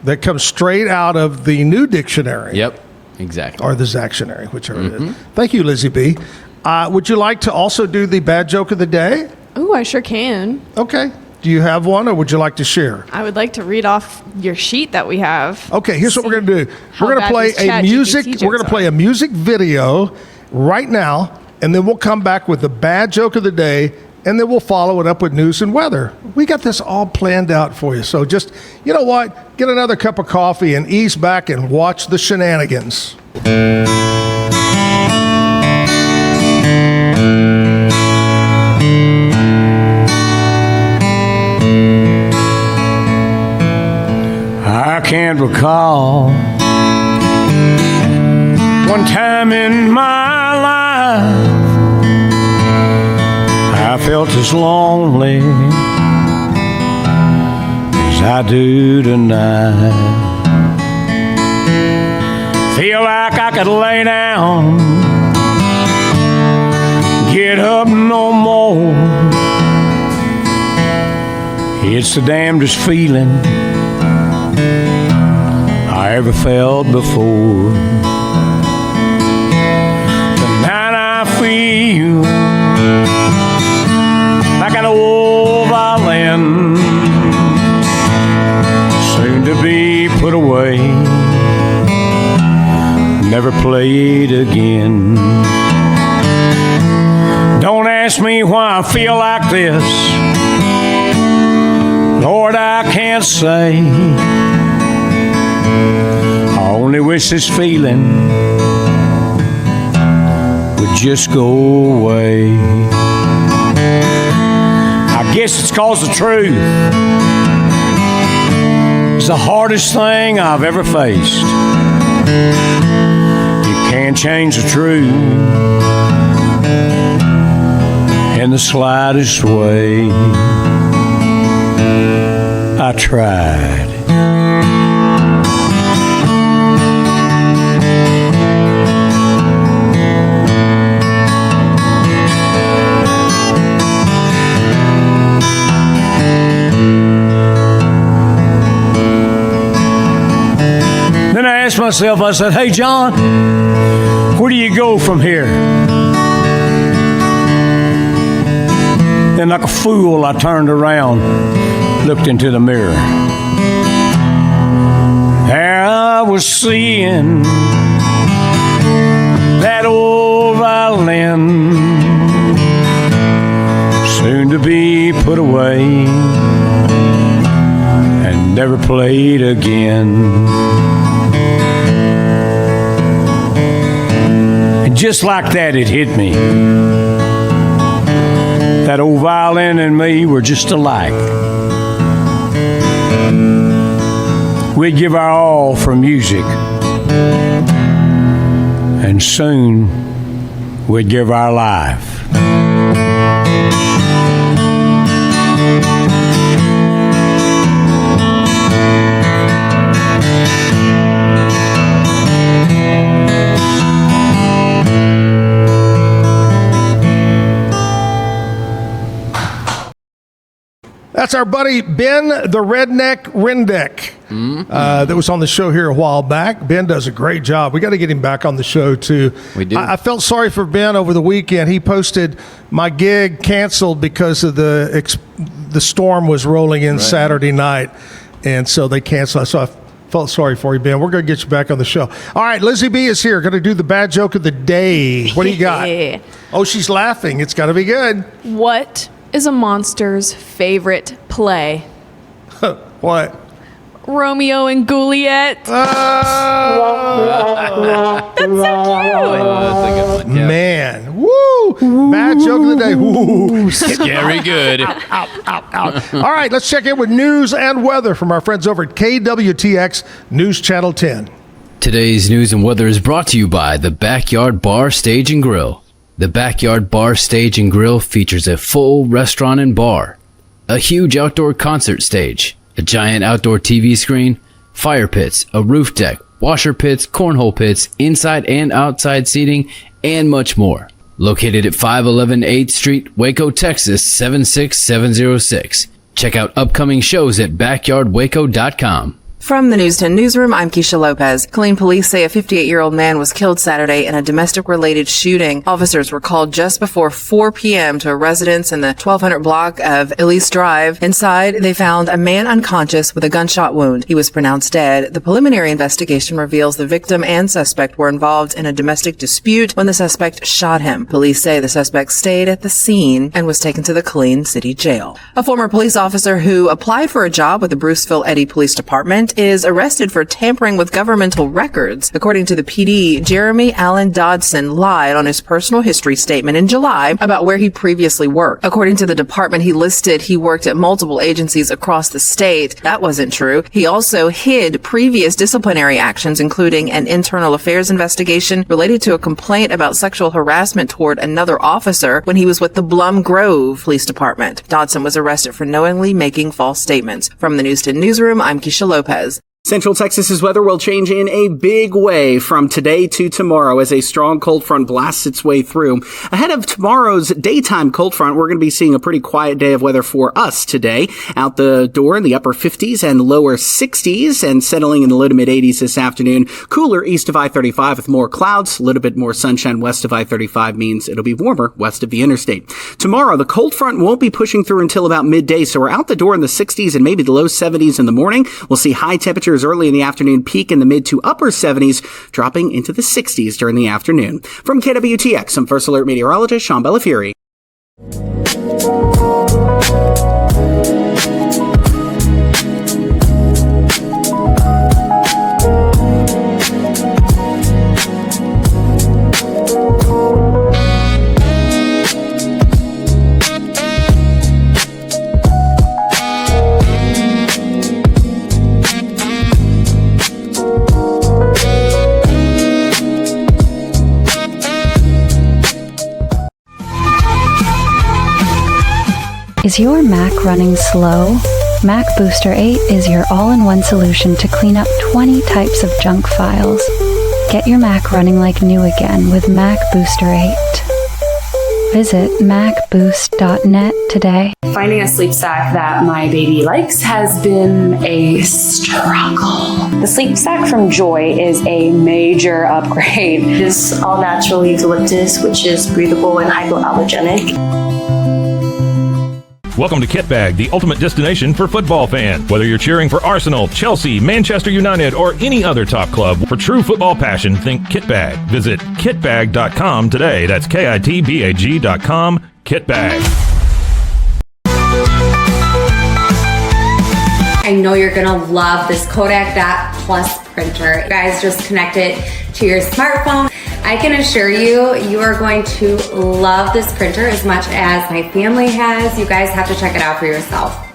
That comes straight out of the New Dictionary. Yep. Exactly. Or the Zactionary, whichever it is. Thank you, Lizzie B. Would you like to also do the bad joke of the day? Ooh, I sure can. Okay. Do you have one, or would you like to share? I would like to read off your sheet that we have. Okay, here's what we're going to do. how We're going bad to play these a ChatGPT music. jokes We're going to play a music video right now, and then we'll come back with the bad joke of the day, and then we'll follow it up with news and weather. We got this all planned out for you. So just, you know what? Get another cup of coffee and ease back and watch the shenanigans. I can't recall one time in my life I felt as lonely as I do tonight. Feel like I could lay down, get up no more. It's the damnedest feeling I ever felt before. Tonight I feel like an old violin, soon to be put away, never played again. Don't ask me why I feel like this, Lord, I can't say. I only wish this feeling would just go away. I guess it's 'cause the truth is the hardest thing I've ever faced. You can't change the truth in the slightest way. I tried. Then I asked myself, I said, hey, John, where do you go from here? Then like a fool, I turned around, looked into the mirror. There I was seeing that old violin, soon to be put away and never played again. And just like that, it hit me. That old violin and me were just alike. We'd give our all for music, and soon we'd give our life. That's our buddy Ben the Redneck Rendeck that was on the show here a while back. Ben does a great job. We got to get him back on the show too. We do. I felt sorry for Ben over the weekend. He posted my gig canceled because of the the storm was rolling in Saturday night, and so they canceled. So I felt sorry for you, Ben. We're going to get you back on the show. All right, Lizzie B is here. Going to do the bad joke of the day. What do you got? Oh, she's laughing. It's got to be good. What is a monster's favorite play? What? Romeo and Juliet. That's so cute. Man, woo! Bad joke of the day. Woo! Scary good. Out. All right, let's check in with news and weather from our friends over at KWTX News Channel 10. Today's news and weather is brought to you by the Backyard Bar, Stage and Grill. The Backyard Bar, Stage and Grill features a full restaurant and bar, a huge outdoor concert stage, a giant outdoor TV screen, fire pits, a roof deck, washer pits, cornhole pits, inside and outside seating, and much more. Located at 511 8th Street, Waco, Texas 76706. Check out upcoming shows at backyardwaco.com. From the News 10 newsroom, I'm Keisha Lopez. Killeen police say a 58-year-old man was killed Saturday in a domestic-related shooting. Officers were called just before 4 p.m. to a residence in the 1200 block of Elise Drive. Inside, they found a man unconscious with a gunshot wound. He was pronounced dead. The preliminary investigation reveals the victim and suspect were involved in a domestic dispute when the suspect shot him. Police say the suspect stayed at the scene and was taken to the Killeen City Jail. A former police officer who applied for a job with the Bruceville Eddy Police Department is arrested for tampering with governmental records. According to the PD, Jeremy Allen Dodson lied on his personal history statement in July about where he previously worked. According to the department, he listed he worked at multiple agencies across the state. That wasn't true. He also hid previous disciplinary actions, including an internal affairs investigation related to a complaint about sexual harassment toward another officer when he was with the Blum Grove Police Department. Dodson was arrested for knowingly making false statements. From the News 10 newsroom, I'm Keisha Lopez. Central Texas's weather will change in a big way from today to tomorrow as a strong cold front blasts its way through. Ahead of tomorrow's daytime cold front, we're going to be seeing a pretty quiet day of weather for us today. Out the door in the upper 50s and lower 60s and settling in the low to mid 80s this afternoon. Cooler east of I-35 with more clouds. A little bit more sunshine west of I-35 means it'll be warmer west of the interstate. Tomorrow, the cold front won't be pushing through until about midday, so we're out the door in the 60s and maybe the low 70s in the morning. We'll see high temperatures early in the afternoon, peak in the mid to upper 70s, dropping into the 60s during the afternoon. From KWTX, I'm First Alert meteorologist Sean Bellafieri. Is your Mac running slow? Mac Booster 8 is your all-in-one solution to clean up 20 types of junk files. Get your Mac running like new again with Mac Booster 8. Visit macboost.net today. Finding a sleep sack that my baby likes has been a struggle. The sleep sack from Joy is a major upgrade. It is all natural eucalyptus, which is breathable and hypoallergenic. Welcome to Kit Bag, the ultimate destination for football fans. Whether you're cheering for Arsenal, Chelsea, Manchester United, or any other top club, for true football passion, think Kit Bag. Visit kitbag.com today. That's kitbag.com. Kit Bag. I know you're gonna love this Kodak Dot Plus printer. You guys just connect it to your smartphone. I can assure you, you are going to love this printer as much as my family has. You guys have to check it out for yourself.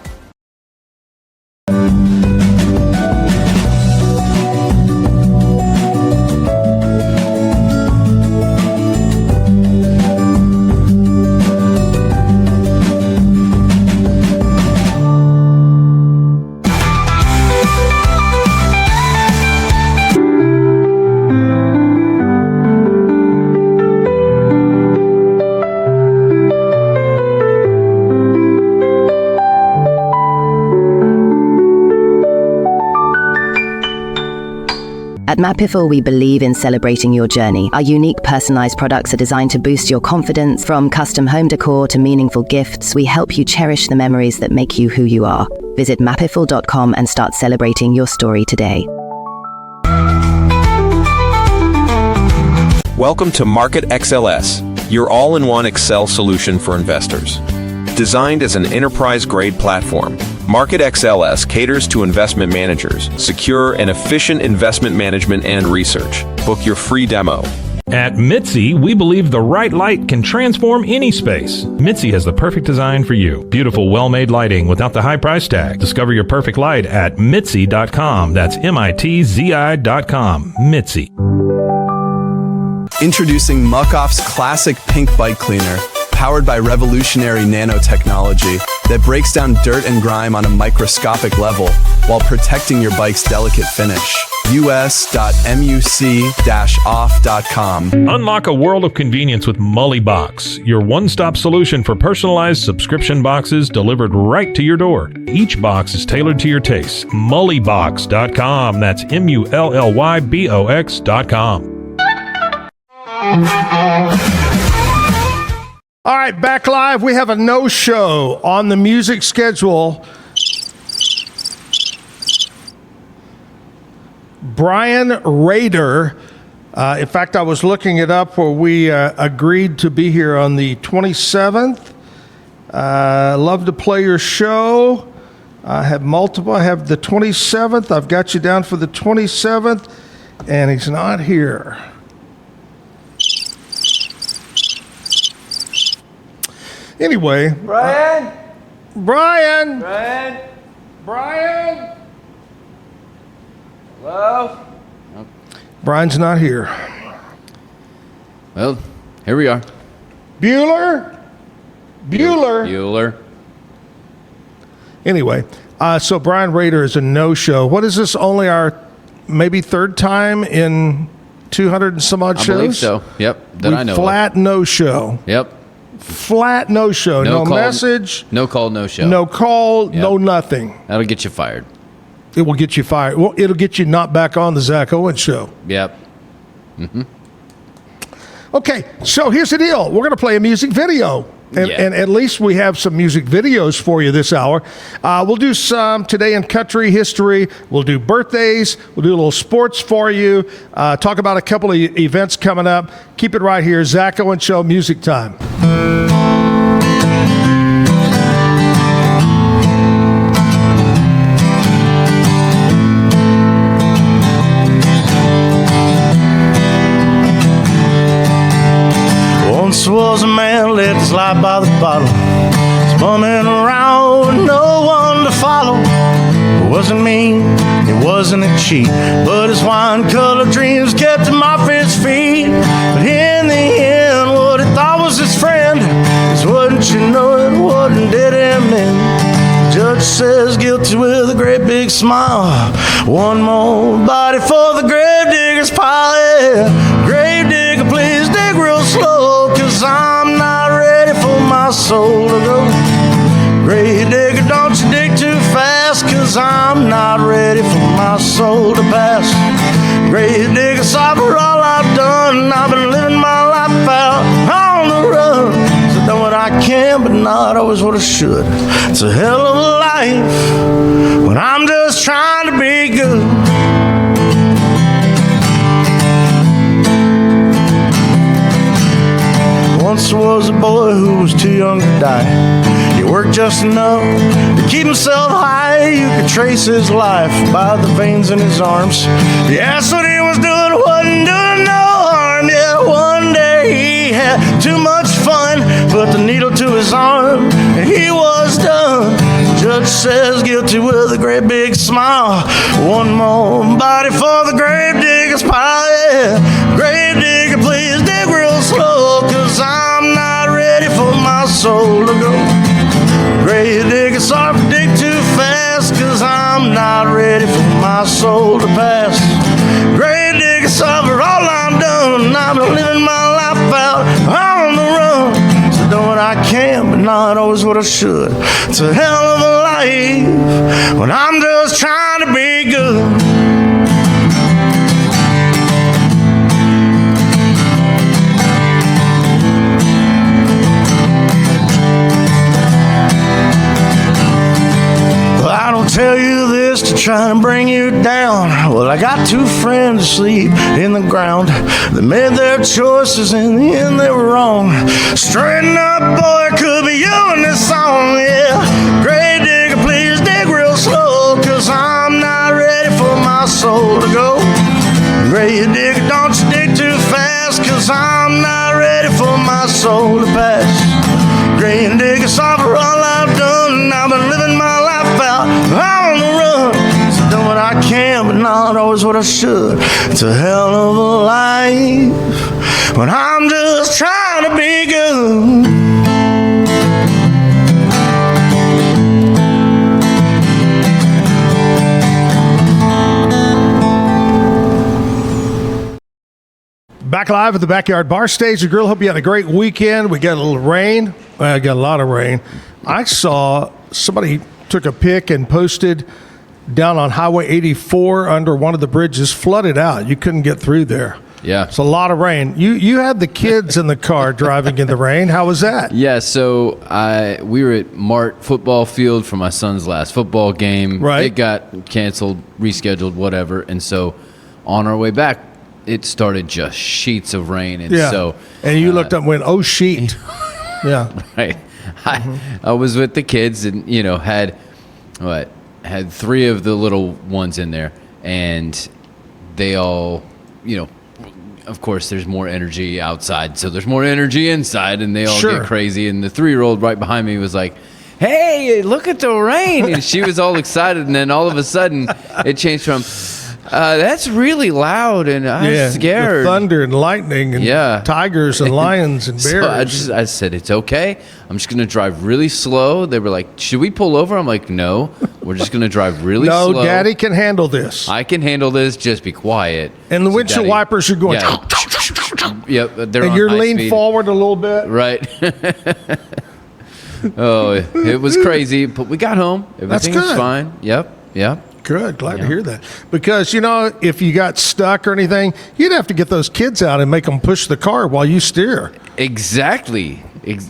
At Mapiful, we believe in celebrating your journey. Our unique personalized products are designed to boost your confidence. From custom home decor to meaningful gifts, we help you cherish the memories that make you who you are. Visit mapiful.com and start celebrating your story today. Welcome to Market XLS, your all-in-one Excel solution for investors. Designed as an enterprise-grade platform, Market XLS caters to investment managers, secure and efficient investment management and research. Book your free demo. At Mitzi, we believe the right light can transform any space. Mitzi has the perfect design for you. Beautiful, well-made lighting without the high price tag. Discover your perfect light at Mitzi.com. That's MITZI.com. Mitzi. Introducing Muck-Off's classic pink bike cleaner, powered by revolutionary nanotechnology that breaks down dirt and grime on a microscopic level while protecting your bike's delicate finish. us.muc-off.com. Unlock a world of convenience with Mully Box, your one-stop solution for personalized subscription boxes delivered right to your door. Each box is tailored to your taste. Mullybox.com. That's MULLYBOX.com. All right, back live. We have a no-show on the music schedule. Brian Rader. In fact, I was looking it up where we agreed to be here on the 27th. Love to play your show. I have multiple. I have the 27th. I've got you down for the 27th, and he's not here. Anyway. Brian? Hello? Brian's not here. Well, here we are. Bueller? Anyway, so Brian Rader is a no-show. What is this, only our maybe third time in 200 and some odd shows? I believe so. Yep, that I know Flat no-show. Yep. Flat no-show. No call, message. No call, no show. No call, Yep. no nothing. That'll get you fired. It will get you fired. Well, it'll get you not back on the Zack Owen show. Yep. Mm-hmm. Okay, so here's the deal. We're going to play a music video. And at least we have some music videos for you this hour. We'll do some Today in Country History. We'll do birthdays. We'll do a little sports for you. Talk about a couple of events coming up. Keep it right here. Zack Owen Show, music time. Once was a man let his life by the bottle, spinning around with no one to follow. It wasn't mean, it wasn't a cheat, but his wine-colored dreams kept him off his feet. But in the end, what he thought was his friend is wouldn't you know it, wouldn't did him in. Judge says guilty with a great big smile. One more body for the grave digger's pile. Yeah. Grave digger, please dig real slow, 'cause I'm not ready for my soul to go. Grave digger, don't you dig too fast, 'cause I'm not ready for my soul to pass. Grave digger, sorry for all I've done. I've been living my life out on the run. So done what I can, but not always what I should. It's a hell of a life when I'm just trying to be good. Once was a boy who was too young to die. He worked just enough to keep himself high. You could trace his life by the veins in his arms. Yeah, that's what he was doing, wasn't doing no harm. Yeah, one day he had too much fun, put the needle to his arm, and he was done. Judge says guilty with a great big smile. One more body for the grave digger's pile. Yeah, grave digger, please dig real slow, 'cause I'm not ready for my soul to go. Grave digger, sorry for dig too fast, 'cause I'm not ready for my soul to pass. Grave digger, sorry for all I'm done. I've been living my life out on the run. So do what I can, but not always what I should. It's a hell of a life when I'm just trying to be good. tell you this to try to bring you down. Well, I got two friends asleep in the ground. They made their choices, in the end they were wrong. Straighten up, boy, it could be you in this song, yeah. Grave digger, please dig real slow, 'cause I'm not ready for my soul to go. Grave digger, don't you dig too fast, 'cause I'm not ready for my soul to pass. Grave digger, sorry for all I've done, and I've been living my life out on the run. So done what I can, but not always what I should. It's a hell of a life, but I'm just trying to be good. Back live at the Backyard Bar Stage and Grill. Hope you had a great weekend. We got a little rain. I got a lot of rain. I saw somebody took a pic and posted down on Highway 84 under one of the bridges, flooded out. You couldn't get through there. Yeah. It's a lot of rain. You had the kids in the car driving in the rain. How was that? Yeah, so we were at Mart football field for my son's last football game. Right. It got canceled, rescheduled, whatever. And so on our way back, it started just sheets of rain. And so and you looked up and went, oh, sheet. Yeah. Right. I was with the kids and, had three of the little ones in there. And they all, of course, there's more energy outside, so there's more energy inside, and they all get crazy. And the 3-year-old right behind me was like, hey, look at the rain. And she was all excited, and then all of a sudden it changed from, that's really loud, and I'm scared. The thunder and lightning and tigers and lions and bears. So I said, it's okay. I'm just going to drive really slow. They were like, should we pull over? I'm like, no, we're just going to drive really slow. No, Daddy can handle this. I can handle this. Just be quiet. And the windshield wipers are going. Yep. They're and on you're high leaned speed. forward a little bit. Right. Oh, it was crazy, but we got home. Everything was fine. Yep. Good. Glad to hear that. Because, if you got stuck or anything, you'd have to get those kids out and make them push the car while you steer. Exactly.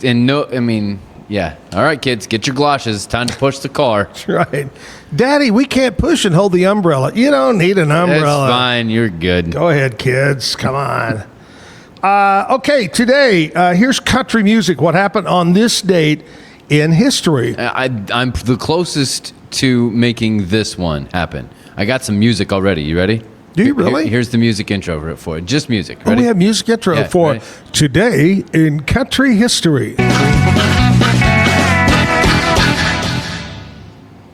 And All right, kids, get your galoshes. It's time to push the car. That's right. Daddy, we can't push and hold the umbrella. You don't need an umbrella. That's fine. You're good. Go ahead, kids. Come on. Okay, today, here's country music. What happened on this date in history? I'm the closest to making this one happen. I got some music already. You ready? Do you really? Here's the music intro for it. Just music. Oh, Ready? we have music intro for ready? Today in Country History.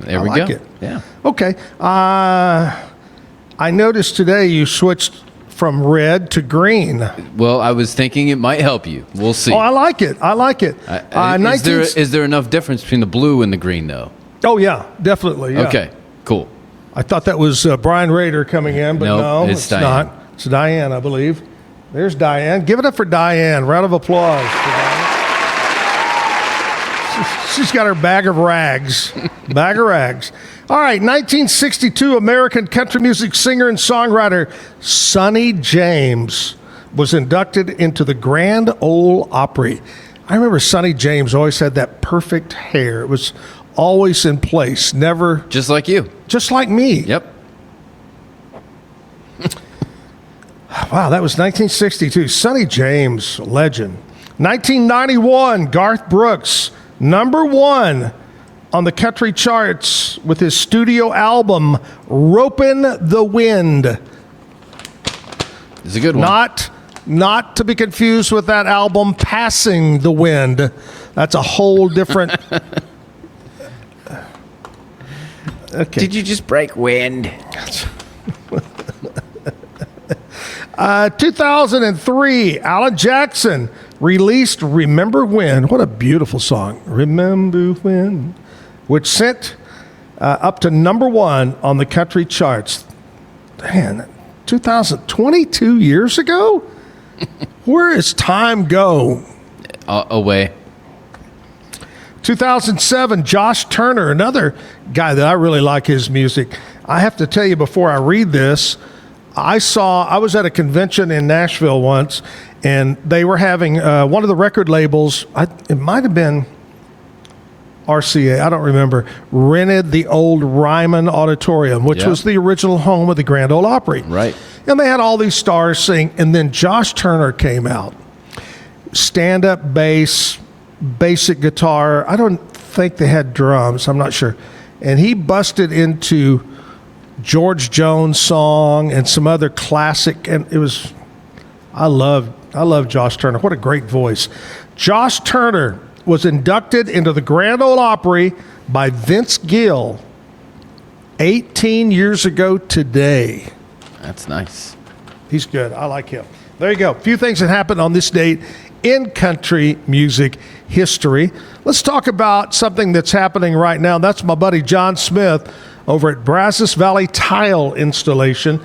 There we like go. It. Yeah. Okay. I noticed today you switched from red to green. Well, I was thinking it might help you. We'll see. Oh, I like it. Is there enough difference between the blue and the green, though? Oh, yeah, definitely. Yeah. Okay, cool. I thought that was Brian Rader coming in, but Nope, no, it's Diane. not. It's Diane, I believe. There's Diane. Give it up for Diane. Round of applause for Diane. She's got her bag of rags. Bag of rags. All right, 1962, American country music singer and songwriter Sonny James was inducted into the Grand Ole Opry. I remember Sonny James always had that perfect hair. It was always in place, never... Just like you. Just like me. Yep. Wow, that was 1962. Sonny James, legend. 1991, Garth Brooks, #1 on the country charts with his studio album, Ropin' the Wind. It's a good one. Not to be confused with that album, Passing the Wind. That's a whole different... Okay. Did you just break wind? 2003, Alan Jackson released Remember When. What a beautiful song. Remember When. Which sent up to #1 on the country charts. Man, 22 years ago? Where does time go? Away. 2007, Josh Turner, another guy that I really like his music. I have to tell you before I read this, I was at a convention in Nashville once, and they were having one of the record labels, it might have been RCA, I don't remember, rented the old Ryman Auditorium, which was the original home of the Grand Ole Opry. Right. And they had all these stars sing, and then Josh Turner came out. Stand-up bass, basic guitar. I don't think they had drums. I'm not sure. And he busted into George Jones' song and some other classic, and it was, I love Josh Turner. What a great voice. Josh Turner was inducted into the Grand Ole Opry by Vince Gill 18 years ago today. That's nice. He's good. I like him. There you go. A few things that happened on this date in country music history. Let's talk about something that's happening right now. That's my buddy John Smith over at Brazos Valley Tile Installation.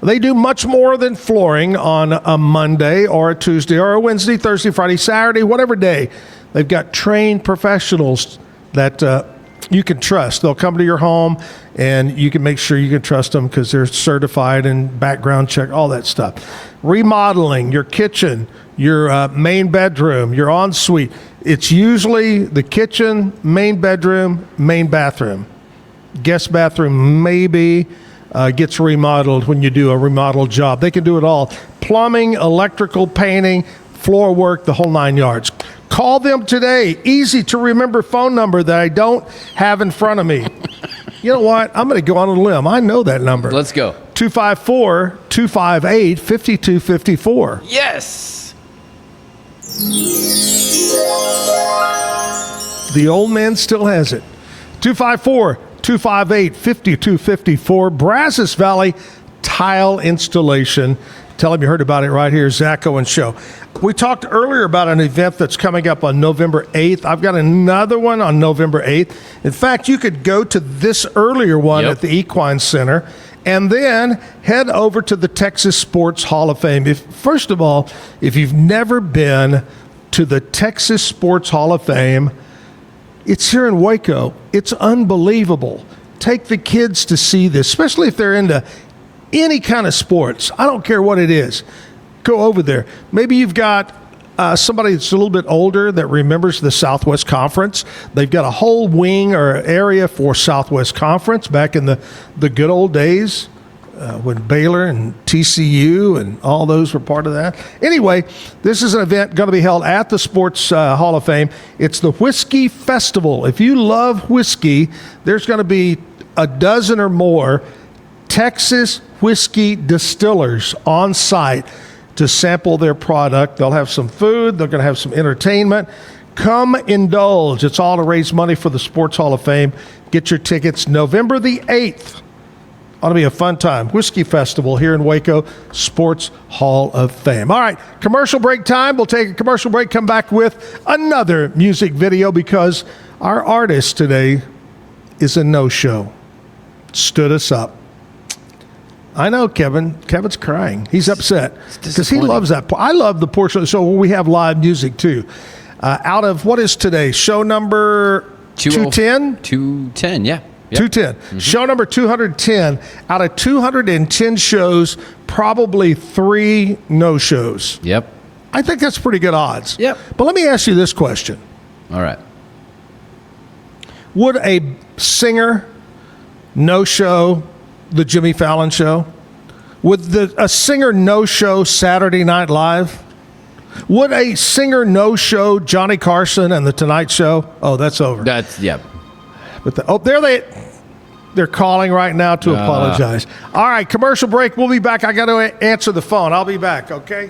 They do much more than flooring on a Monday or a Tuesday or a Wednesday, Thursday, Friday, Saturday, whatever day. They've got trained professionals that you can trust. They'll come to your home, and you can make sure you can trust them because they're certified and background check, all that stuff. Remodeling your kitchen, your main bedroom, your ensuite. It's usually the kitchen, main bedroom, main bathroom. Guest bathroom maybe gets remodeled when you do a remodel job. They can do it all. Plumbing, electrical, painting, floor work, the whole 9 yards. Call them today. Easy to remember phone number that I don't have in front of me. You know what? I'm going to go on a limb. I know that number. Let's go. 254-258-5254. Yes. The old man still has it. 254-258-5254. Brazos Valley Tile Installation. Tell them you heard about it right here, Zack Owen Show. We talked earlier about an event that's coming up on November 8th. I've got another one on November 8th. In fact, you could go to this earlier one at the Equine Center and then head over to the Texas Sports Hall of Fame. First of all, if you've never been to the Texas Sports Hall of Fame, it's here in Waco. It's unbelievable. Take the kids to see this, especially if they're into any kind of sports. I don't care what it is. Go over there. Maybe you've got somebody that's a little bit older that remembers the Southwest Conference. They've got a whole wing or area for Southwest Conference back in the good old days when Baylor and TCU and all those were part of that. Anyway, this is an event going to be held at the Sports Hall of Fame. It's the Whiskey Festival. If you love whiskey, there's going to be a dozen or more Texas whiskey distillers on site to sample their product. They'll have some food. They're going to have some entertainment. Come indulge. It's all to raise money for the Sports Hall of Fame. Get your tickets November the 8th. Ought to be a fun time. Whiskey Festival here in Waco, Sports Hall of Fame. All right, commercial break time. We'll take a commercial break, come back with another music video because our artist today is a no-show. Stood us up. I know, Kevin. Kevin's crying. He's upset because he loves that. I love the portion of the show where we have live music, too. Out of, what is today? Show number 210? 210, yeah. Yep. 210. Mm-hmm. Show number 210. Out of 210 shows, probably 3 no-shows. Yep. I think that's pretty good odds. Yep. But let me ask you this question. All right. Would a singer no-show the Jimmy Fallon Show? Would a singer no-show Saturday Night Live? Would a singer no-show Johnny Carson and the Tonight Show? Oh, that's over. Yep. But they're calling right now to apologize. All right, commercial break. We'll be back. I got to answer the phone. I'll be back, okay?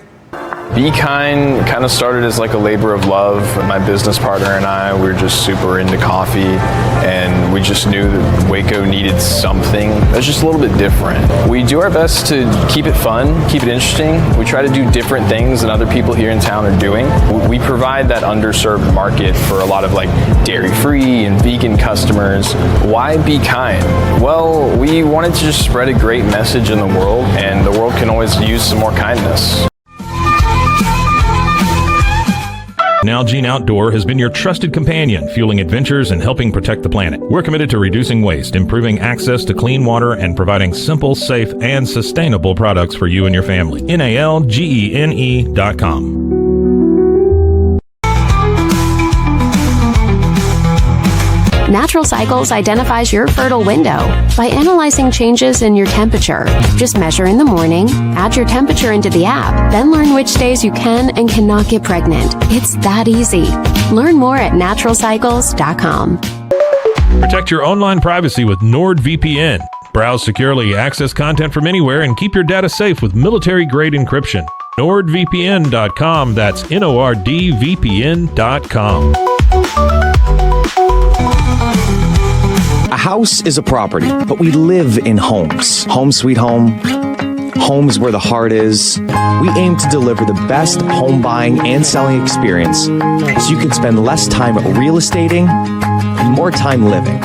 Be Kind kind of started as like a labor of love. My business partner and I, we were just super into coffee, and we just knew that Waco needed something that's just a little bit different. We do our best to keep it fun, keep it interesting. We try to do different things than other people here in town are doing. We provide that underserved market for a lot of like dairy-free and vegan customers. Why Be Kind? Well, we wanted to just spread a great message in the world, and the world can always use some more kindness. Nalgene Outdoor has been your trusted companion, fueling adventures and helping protect the planet. We're committed to reducing waste, improving access to clean water, and providing simple, safe, and sustainable products for you and your family. NALGENE.com. Natural Cycles identifies your fertile window by analyzing changes in your temperature. Just measure in the morning, add your temperature into the app, then learn which days you can and cannot get pregnant. It's that easy. Learn more at naturalcycles.com. Protect your online privacy with NordVPN. Browse securely, access content from anywhere, and keep your data safe with military-grade encryption. NordVPN.com. That's NORDVPN.com. A house is a property, but we live in homes. Home sweet home. Homes where the heart is. We aim to deliver the best home buying and selling experience so you can spend less time real estating and more time living.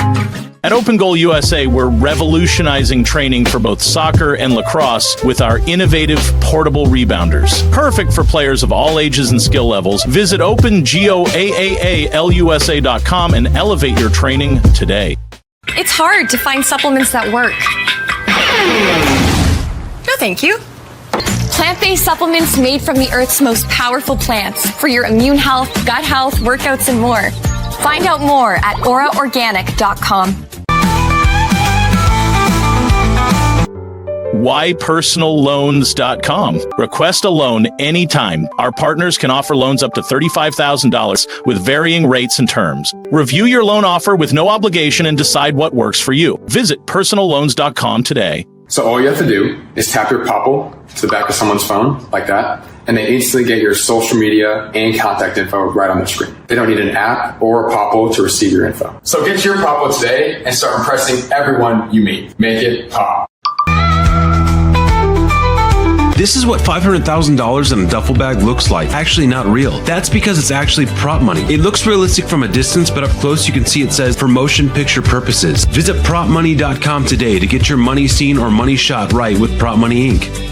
At Open Goal USA, we're revolutionizing training for both soccer and lacrosse with our innovative portable rebounders. Perfect for players of all ages and skill levels. Visit OpenGOAAALUSA.com and elevate your training today. It's hard to find supplements that work. No, thank you. Plant-based supplements made from the Earth's most powerful plants for your immune health, gut health, workouts, and more. Find out more at auraorganic.com. WhyPersonalLoans.com. Request a loan anytime. Our partners can offer loans up to $35,000 with varying rates and terms. Review your loan offer with no obligation and decide what works for you. Visit personalloans.com today. So all you have to do is tap your Popple to the back of someone's phone, like that, and they instantly get your social media and contact info right on the screen. They don't need an app or a Popple to receive your info. So get your Popple today and start impressing everyone you meet. Make it pop. This is what $500,000 in a duffel bag looks like. Actually not real. That's because it's actually prop money. It looks realistic from a distance, but up close you can see it says for motion picture purposes. Visit propmoney.com today to get your money seen or money shot right with Prop Money Inc.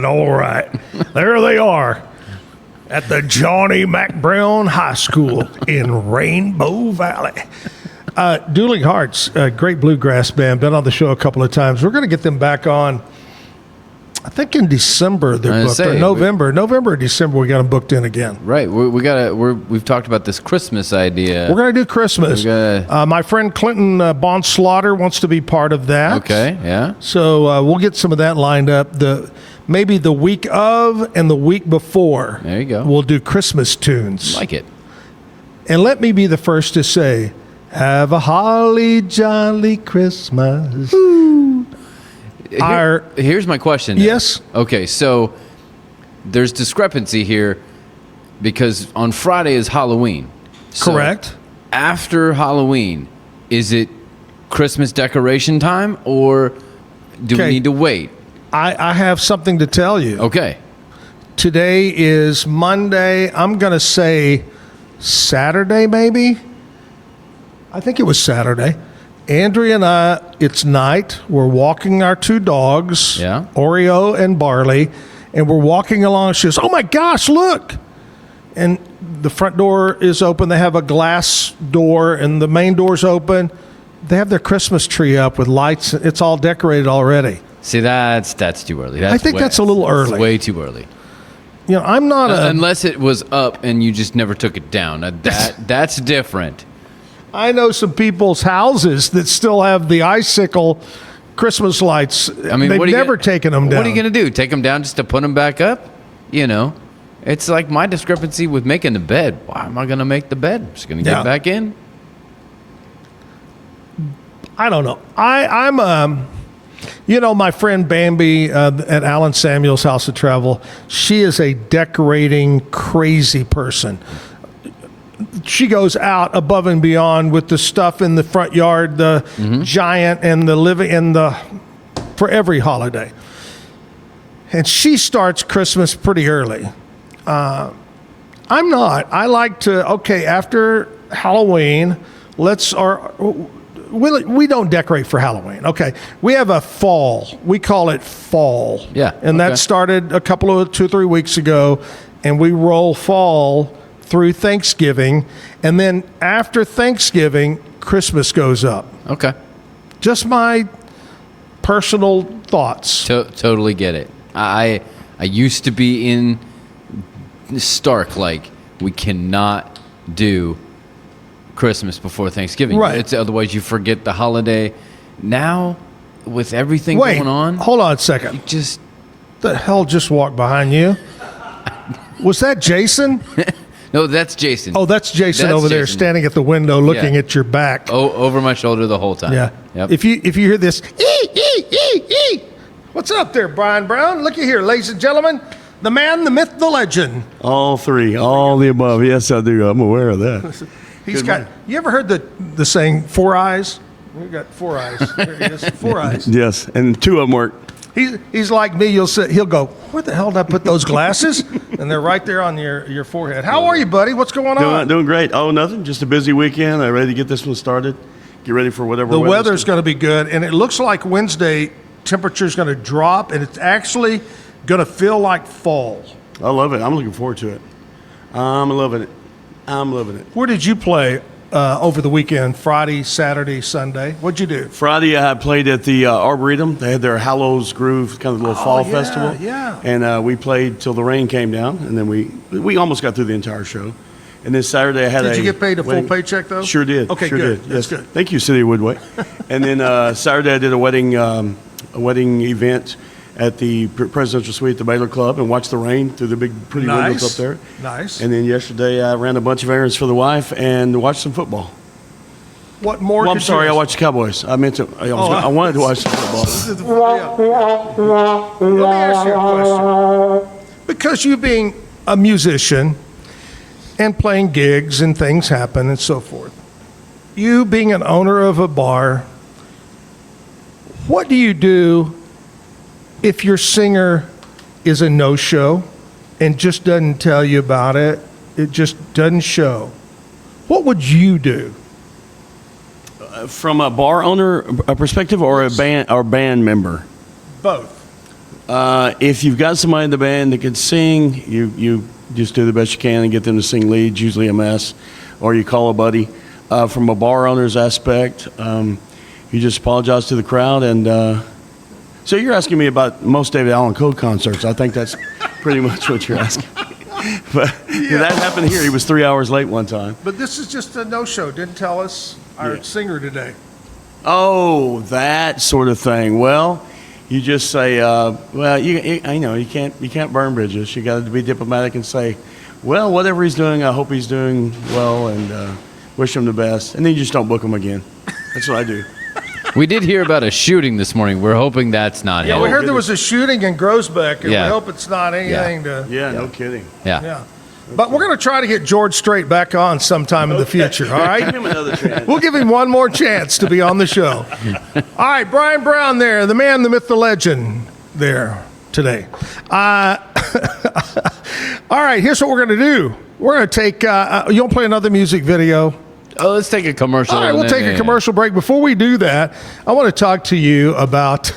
All right. There they are. at the Johnny Mac Brown High School in Rainbow Valley. Dueling Hearts, a great bluegrass band, been on the show a couple of times. We're going to get them back on, I think in December they're booked, or November or December we got them booked in again. Right, we've talked about this Christmas idea. We're going to do Christmas. My friend Clinton Bond Slaughter wants to be part of that. Okay, yeah. So we'll get some of that lined up. Maybe the week of and the week before. There you go. We'll do Christmas tunes. Like it. And let me be the first to say, have a holly jolly Christmas. Here's my question. Yes. Okay, so there's discrepancy here because on Friday is Halloween. So correct. After Halloween, is it Christmas decoration time or do we need to wait? I have something to tell you. Okay. Today is Monday. I'm going to say Saturday, maybe. I think it was Saturday. Andrea and I, it's night. We're walking our two dogs, Oreo and Barley, and we're walking along. She goes, oh my gosh, look. And the front door is open. They have a glass door, and the main door's open. They have their Christmas tree up with lights. It's all decorated already. See, that's too early. I think that's a little early. Way too early. You know, I'm not unless it was up and you just never took it down. That's different. I know some people's houses that still have the icicle Christmas lights. I mean, they've never taken them down. What are you going to do? Take them down just to put them back up? You know, it's like my discrepancy with making the bed. Why am I going to make the bed? I'm just going to get back in. I don't know. I'm my friend Bambi at Alan Samuel's House of Travel, she is a decorating crazy person. She goes out above and beyond with the stuff in the front yard, the giant and the living and for every holiday. And she starts Christmas pretty early. I'm not. I like to, after Halloween, we don't decorate for Halloween. Okay. We have a fall. We call it fall. Yeah. And that started 2 or 3 weeks ago. And we roll fall through Thanksgiving. And then after Thanksgiving, Christmas goes up. Okay. Just my personal thoughts. Totally get it. I used to be in stark, like, we cannot do Christmas before Thanksgiving. Right. Otherwise you forget the holiday. Now, with everything going on. Hold on a second. The hell just walked behind you? Was that Jason? No, that's Jason. Oh, that's Jason over there standing at the window looking at your back. Oh, over my shoulder the whole time. Yeah. Yep. If you hear this, what's up there, Brian Brown? Looky here, ladies and gentlemen. The man, the myth, the legend. All three, all the above. Yes, I do. I'm aware of that. He's got. You ever heard the saying 4 eyes? We've got 4 eyes. There he is. 4 eyes. Yes, and 2 of them work. He's like me. He'll go, where the hell did I put those glasses? And they're right there on your forehead. How are you, buddy? What's going on? Doing great. Oh, nothing. Just a busy weekend. I'm ready to get this one started. Get ready for whatever. The weather's going to be good, and it looks like Wednesday temperature's going to drop, and it's actually going to feel like fall. I love it. I'm looking forward to it. I'm loving it. Where did you play over the weekend? Friday, Saturday, Sunday? What'd you do? Friday, I played at the Arboretum. They had their Hallows Groove, kind of little fall festival. Yeah. And we played till the rain came down, and then we almost got through the entire show. And then Saturday, I had Did you get paid a full paycheck, though? Sure did. Okay, sure good. Did. That's yes. good. Thank you, City of Woodway. And then Saturday, I did a wedding event at the presidential suite at the Baylor Club and watched the rain through the big pretty windows up there. Nice. And then yesterday I ran a bunch of errands for the wife and watched some football. What more? Well, I'm sorry, I watched the Cowboys. I meant to. I wanted to watch some football. Let me ask you a question. Because you being a musician and playing gigs and things happen and so forth, you being an owner of a bar, what do you do if your singer is a no-show and just doesn't tell you about it? It just doesn't show. What would you do? From a bar owner perspective, or a band member? Both. If you've got somebody in the band that can sing, you just do the best you can and get them to sing leads, usually a mess, or you call a buddy. From a bar owner's aspect, you just apologize to the crowd. And so you're asking me about most David Allen Coe concerts. I think that's pretty much what you're asking. But that happened here. He was 3 hours late one time. But this is just a no-show. Didn't tell us our singer today. Oh, that sort of thing. Well, you just say, you can't burn bridges. You got to be diplomatic and say, well, whatever he's doing, I hope he's doing well, and wish him the best. And then you just don't book him again. That's what I do. We did hear about a shooting this morning. We're hoping that's not him. Yeah, we heard there was a shooting in Grosbeck, and Yeah. we hope it's not anything to... Yeah, no kidding. Yeah. But we're going to try to get George Strait back on sometime in the future, all right? Give him another chance. We'll give him one more chance to be on the show. All right, Brian Brown there, the man, the myth, the legend there today. All right, here's what we're going to do. We're going to take... you want to play another music video? Oh, let's take a commercial. All right, we'll take a commercial break. Before we do that, I want to talk to you about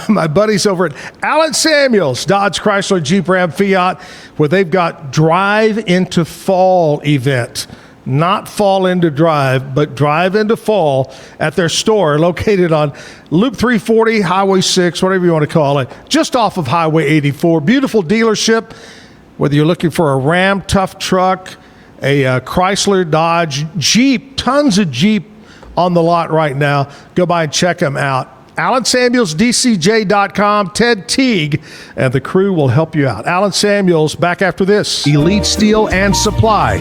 my buddies over at Allen Samuels, Dodge, Chrysler, Jeep, Ram, Fiat, where they've got Drive into Fall event. Not fall into drive, but drive into fall at their store located on Loop 340, Highway 6, whatever you want to call it, just off of Highway 84. Beautiful dealership, whether you're looking for a Ram tough truck, a Chrysler, Dodge, Jeep, tons of Jeep on the lot right now. Go by and check them out. Allen Samuels, DCJ.com, Ted Teague, and the crew will help you out. Allen Samuels, back after this. Elite Steel and Supply.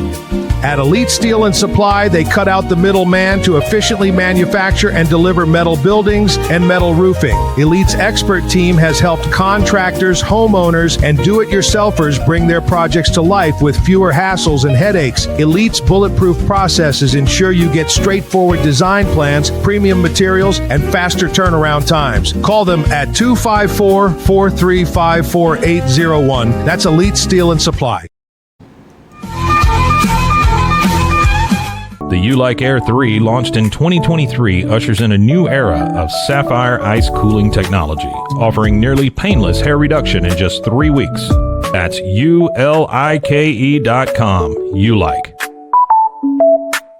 At Elite Steel and Supply, they cut out the middleman to efficiently manufacture and deliver metal buildings and metal roofing. Elite's expert team has helped contractors, homeowners, and do-it-yourselfers bring their projects to life with fewer hassles and headaches. Elite's bulletproof processes ensure you get straightforward design plans, premium materials, and faster turnaround times. Call them at 254-435-4801. That's Elite Steel and Supply. The U-Like Air 3, launched in 2023, ushers in a new era of sapphire ice cooling technology, offering nearly painless hair reduction in just 3 weeks. That's ULIKE.com. U-Like.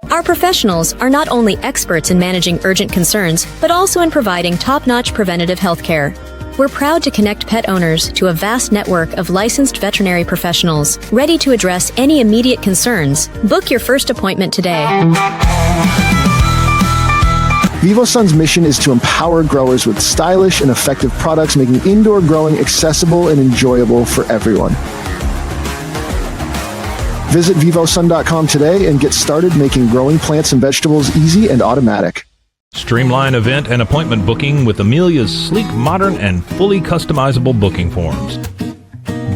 Our professionals are not only experts in managing urgent concerns, but also in providing top-notch preventative health care. We're proud to connect pet owners to a vast network of licensed veterinary professionals, ready to address any immediate concerns. Book your first appointment today. VivoSun's mission is to empower growers with stylish and effective products, making indoor growing accessible and enjoyable for everyone. Visit vivosun.com today and get started making growing plants and vegetables easy and automatic. Streamline event and appointment booking with Amelia's sleek, modern, and fully customizable booking forms.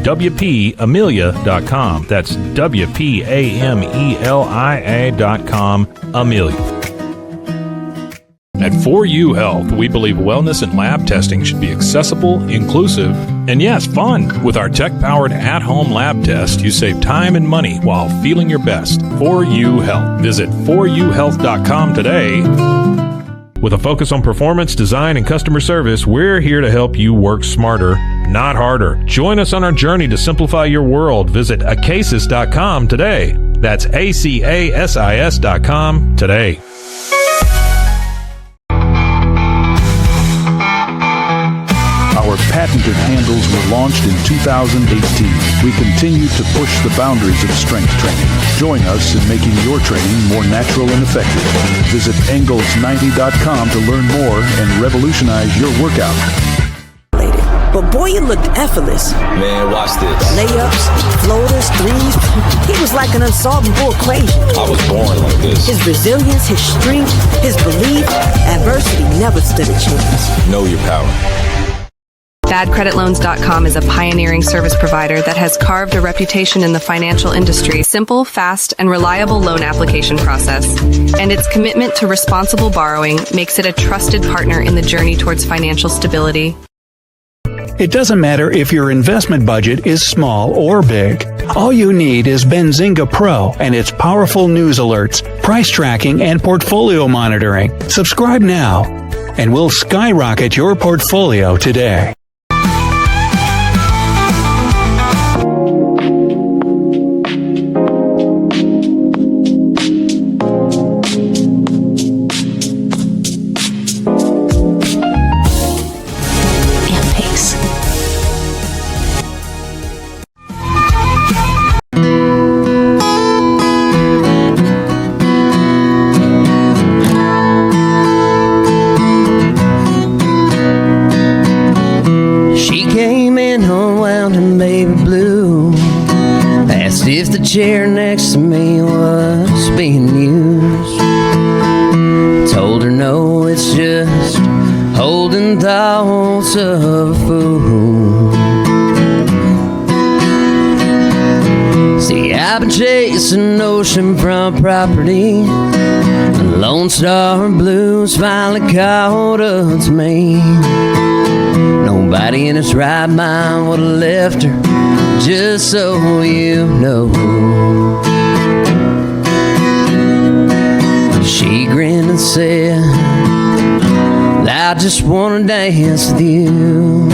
WPAmelia.com. That's WPAMELIA.com. Amelia. At 4U Health, we believe wellness and lab testing should be accessible, inclusive, and yes, fun. With our tech-powered at-home lab test, you save time and money while feeling your best. 4U Health. Visit 4uhealth.com today. With a focus on performance, design, and customer service, we're here to help you work smarter, not harder. Join us on our journey to simplify your world. Visit acasis.com today. That's ACASIS.com today. Our patented handles were launched in 2018. We continue to push the boundaries of strength training. Join us in making your training more natural and effective. Visit Engels90.com to learn more and revolutionize your workout. But boy, it looked effortless. Man, watch this. Layups, floaters, threes. He was like an unsolvable equation. I was born like this. His resilience, his strength, his belief, adversity never stood a chance. Know your power. BadCreditLoans.com is a pioneering service provider that has carved a reputation in the financial industry. Simple, fast, and reliable loan application process. And its commitment to responsible borrowing makes it a trusted partner in the journey towards financial stability. It doesn't matter if your investment budget is small or big. All you need is Benzinga Pro and its powerful news alerts, price tracking, and portfolio monitoring. Subscribe now, and we'll skyrocket your portfolio today. chair next to me was being used. Told her no, it's just holding thoughts of a fool. See, I've been chasing oceanfront property. The Lone Star Blues finally caught up to me. Nobody in his right mind would have left her, just so you know. She grinned and said, I just wanna dance with you.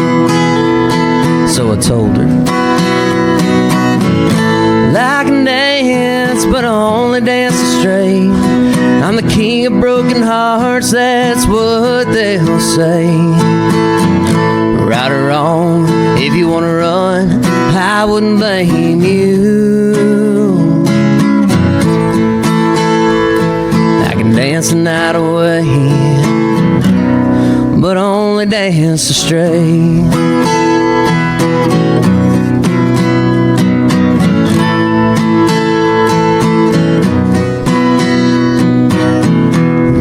So I told her, I can dance, but I only dance straight. I'm the king of broken hearts, that's what they'll say. Right or wrong, if you wanna run, I wouldn't blame you. I can dance the night away, but only dance straight.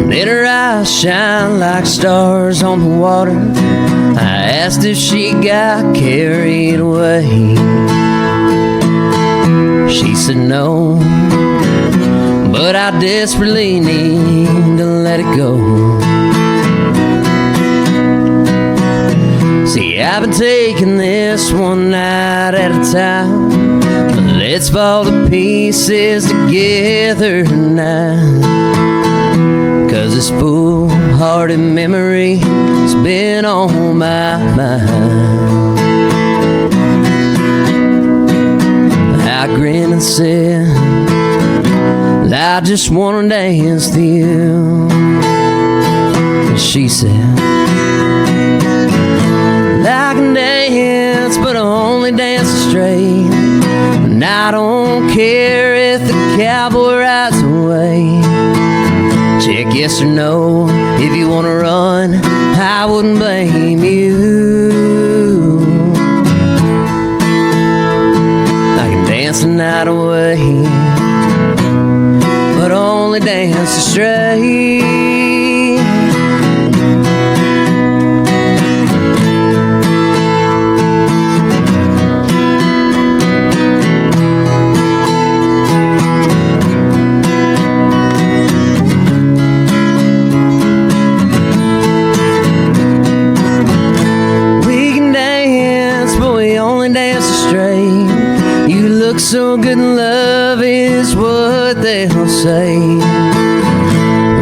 Let her eyes shine like stars on the water. I asked if she got carried away. She said no, but I desperately need to let it go. See, I've been taking this one night at a time, but let's fall to pieces together tonight. 'Cause this foolhardy memory's been on my mind. I grinned and said, I just wanna dance with you. And she said, I can dance, but I only dance straight. And I don't care if the cowboy rides away. Check yes or no, if you wanna run, I wouldn't blame you. I can dance the night away, but only dance straight. You look so good in love is what they'll say.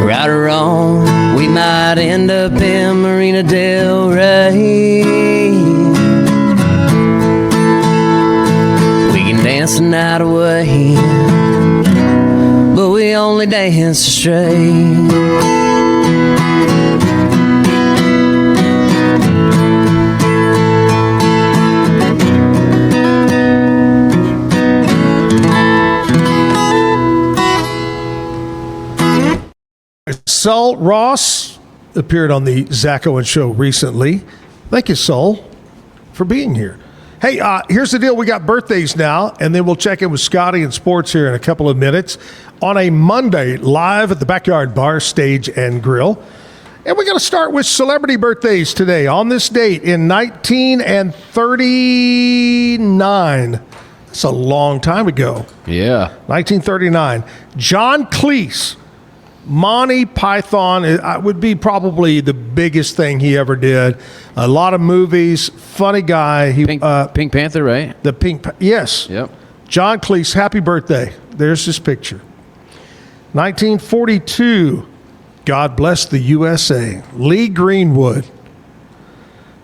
Right or wrong, we might end up in Marina Del Rey. We can dance the night away, but we only dance straight. Sol Ross appeared on the Zack Owen show recently. Thank you, Sol, for being here. Hey, here's the deal. We got birthdays now, and then we'll check in with Scotty and sports here in a couple of minutes on a Monday live at the Backyard Bar, Stage and Grill. And we're going to start with celebrity birthdays today. On this date in 1939. That's a long time ago. Yeah. 1939. John Cleese. Monty Python would be probably the biggest thing he ever did. A lot of movies, funny guy. Pink Panther, right? Yes. Yep. John Cleese, happy birthday. There's his picture. 1942, God bless the USA. Lee Greenwood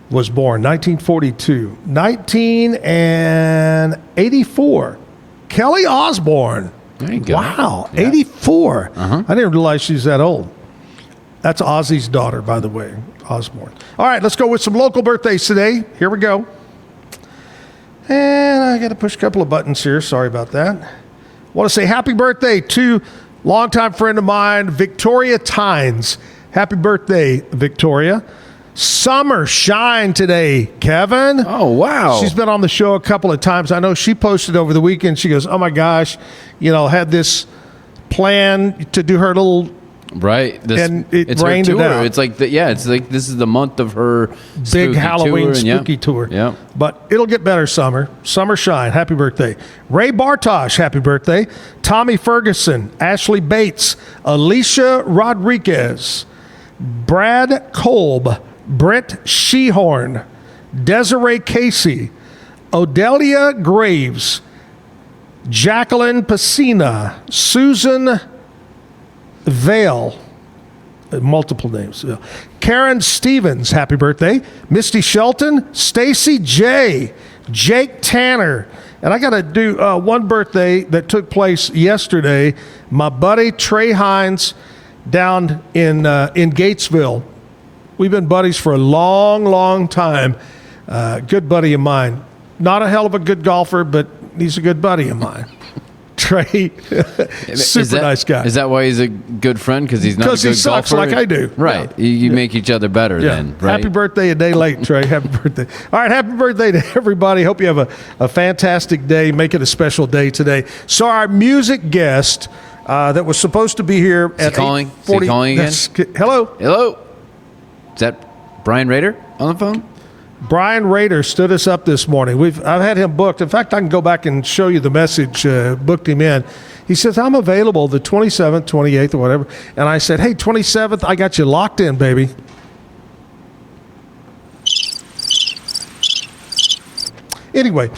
was born, 1942. 1984, Kelly Osbourne. There you go. Wow, yeah. 84. Uh-huh. I didn't realize she's that old. That's Ozzy's daughter, by the way, Osbourne. All right, let's go with some local birthdays today. Here we go. And I got to push a couple of buttons here. Sorry about that. Want to say happy birthday to longtime friend of mine, Victoria Tynes. Happy birthday, Victoria. Summer Shine today, Kevin. Oh, wow. She's been on the show a couple of times. I know she posted over the weekend. She goes, oh, my gosh, had this plan to do her little – right. And it it's rained her it tour. out. It's like this is the month of her big Halloween tour, spooky tour. Yeah. But it'll get better, Summer. Summer Shine. Happy birthday. Ray Bartosh, happy birthday. Tommy Ferguson, Ashley Bates, Alicia Rodriguez, Brad Kolb, Brett Shehorn, Desiree Casey, Odelia Graves, Jacqueline Pacina, Susan Vale, multiple names. Karen Stevens, happy birthday. Misty Shelton, Stacy J, Jake Tanner. And I got to do one birthday that took place yesterday. My buddy Trey Hines down in Gatesville. We've been buddies for a long, long time. Good buddy of mine. Not a hell of a good golfer, but he's a good buddy of mine. Trey, super nice guy. Is that why he's a good friend? Because he's not a good golfer? Because he sucks like I do. Right. Yeah. You make each other better then, right? Happy birthday a day late, Trey. Happy birthday. All right, happy birthday to everybody. Hope you have a fantastic day. Make it a special day today. So our music guest that was supposed to be here at 8:40. Is he calling again? Hello? Hello? Is that Brian Rader on the phone? Brian Rader stood us up this morning. I've had him booked. In fact, I can go back and show you the message, booked him in. He says, I'm available the 27th, 28th, or whatever. And I said, hey, 27th, I got you locked in, baby. Anyway,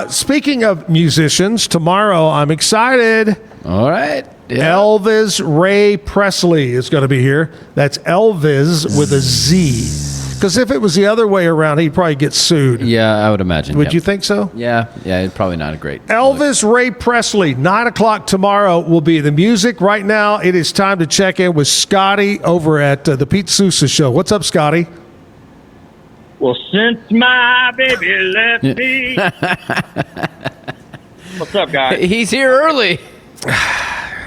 speaking of musicians, tomorrow I'm excited. All right. Yeah. Elvis Ray Presley is going to be here. That's Elvis with a Z. Because if it was the other way around, he'd probably get sued. Yeah, I would imagine. Would you think so? Yeah, it's probably not a great. Elvis Ray Presley, 9 o'clock tomorrow will be the music. Right now, it is time to check in with Scotty over at the Pete Sousa Show. What's up, Scotty? Well, since my baby left me. What's up, guys? He's here early.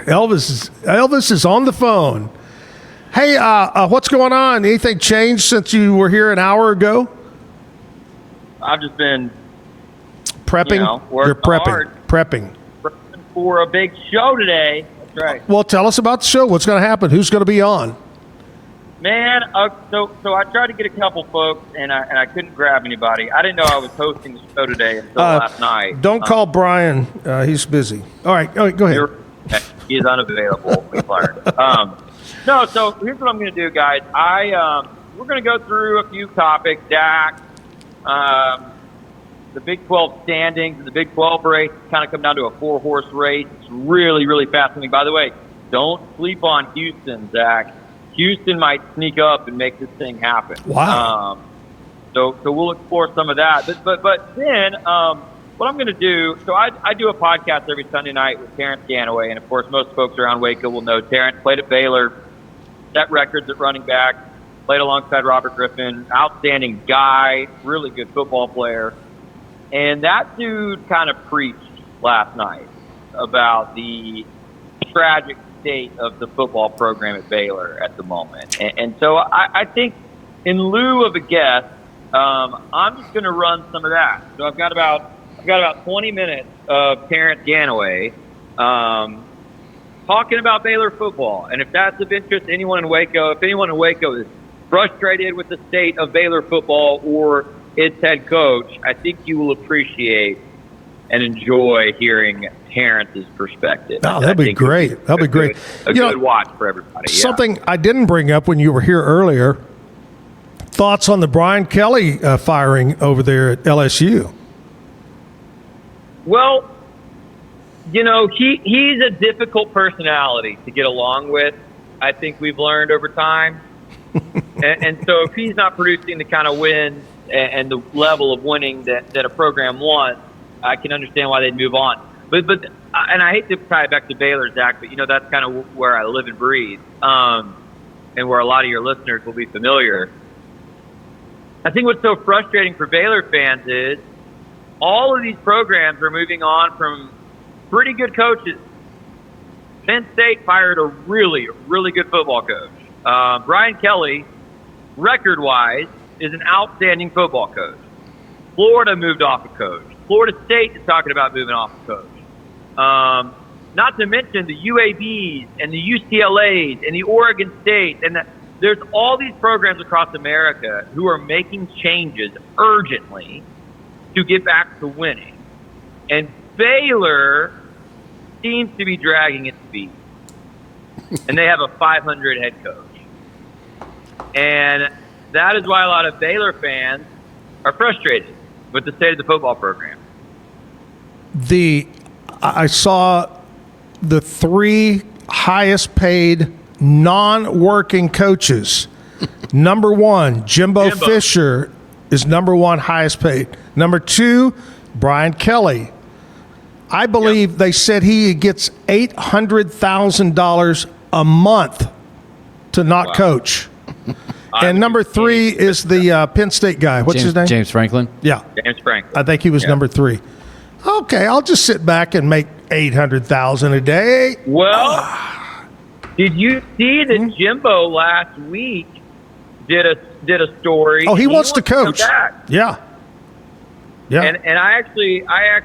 Elvis is on the phone. Hey, what's going on? Anything changed since you were here an hour ago? I've just been prepping. You're prepping. Prepping for a big show today. That's right. Well, tell us about the show. What's going to happen? Who's going to be on? Man, so I tried to get a couple folks, and I couldn't grab anybody. I didn't know I was hosting the show today until last night. Don't call Brian. He's busy. All right, go ahead. He is unavailable. We've learned. No, so here's what I'm going to do, guys. We're going to go through a few topics. Dak, the Big 12 standings, and the Big 12 race kind of come down to a 4-horse race. It's really, really fascinating. By the way, don't sleep on Houston, Zach. Houston might sneak up and make this thing happen. Wow. So we'll explore some of that. But then what I'm going to do, so I do a podcast every Sunday night with Terrence Ganaway, and of course most folks around Waco will know Terrence played at Baylor, set records at running back, played alongside Robert Griffin, outstanding guy, really good football player. And that dude kind of preached last night about the tragic state of the football program at Baylor at the moment. And so I think in lieu of a guest, I'm just going to run some of that. So I've got about 20 minutes of Terrence Ganaway talking about Baylor football. And if that's of interest to anyone in Waco, if anyone in Waco is frustrated with the state of Baylor football or its head coach, I think you will appreciate and enjoy hearing Terrence's perspective. Oh, that'd be great. That'd be great. A good watch for everybody. Yeah. Something I didn't bring up when you were here earlier, thoughts on the Brian Kelly firing over there at LSU? Well, he's a difficult personality to get along with. I think we've learned over time. and so if he's not producing the kind of wins and the level of winning that a program wants, I can understand why they'd move on. But and I hate to tie it back to Baylor, Zach, but that's kind of where I live and breathe, and where a lot of your listeners will be familiar. I think what's so frustrating for Baylor fans is all of these programs are moving on from pretty good coaches. Penn State fired a really, really good football coach. Brian Kelly record-wise, is an outstanding football coach. Florida moved off a coach. Florida State is talking about moving off a coach. Not to mention the UABs and the UCLAs and the Oregon State. And there's all these programs across America who are making changes urgently to get back to winning. And Baylor seems to be dragging its feet. And they have a 500 head coach. And that is why a lot of Baylor fans are frustrated with the state of the football program. I saw the 3 highest paid non-working coaches. Number 1, Jimbo Fisher is number 1 highest paid. Number 2, Brian Kelly. I believe they said he gets $800,000 a month to not coach. And number 3 is the Penn State guy. What's his name? James Franklin. Yeah. James Franklin. I think he was number 3. Okay, I'll just sit back and make $800,000 a day. Well, did you see that Jimbo last week did a story? Oh, he wants to coach. come back. Yeah. Yeah. And I actually, I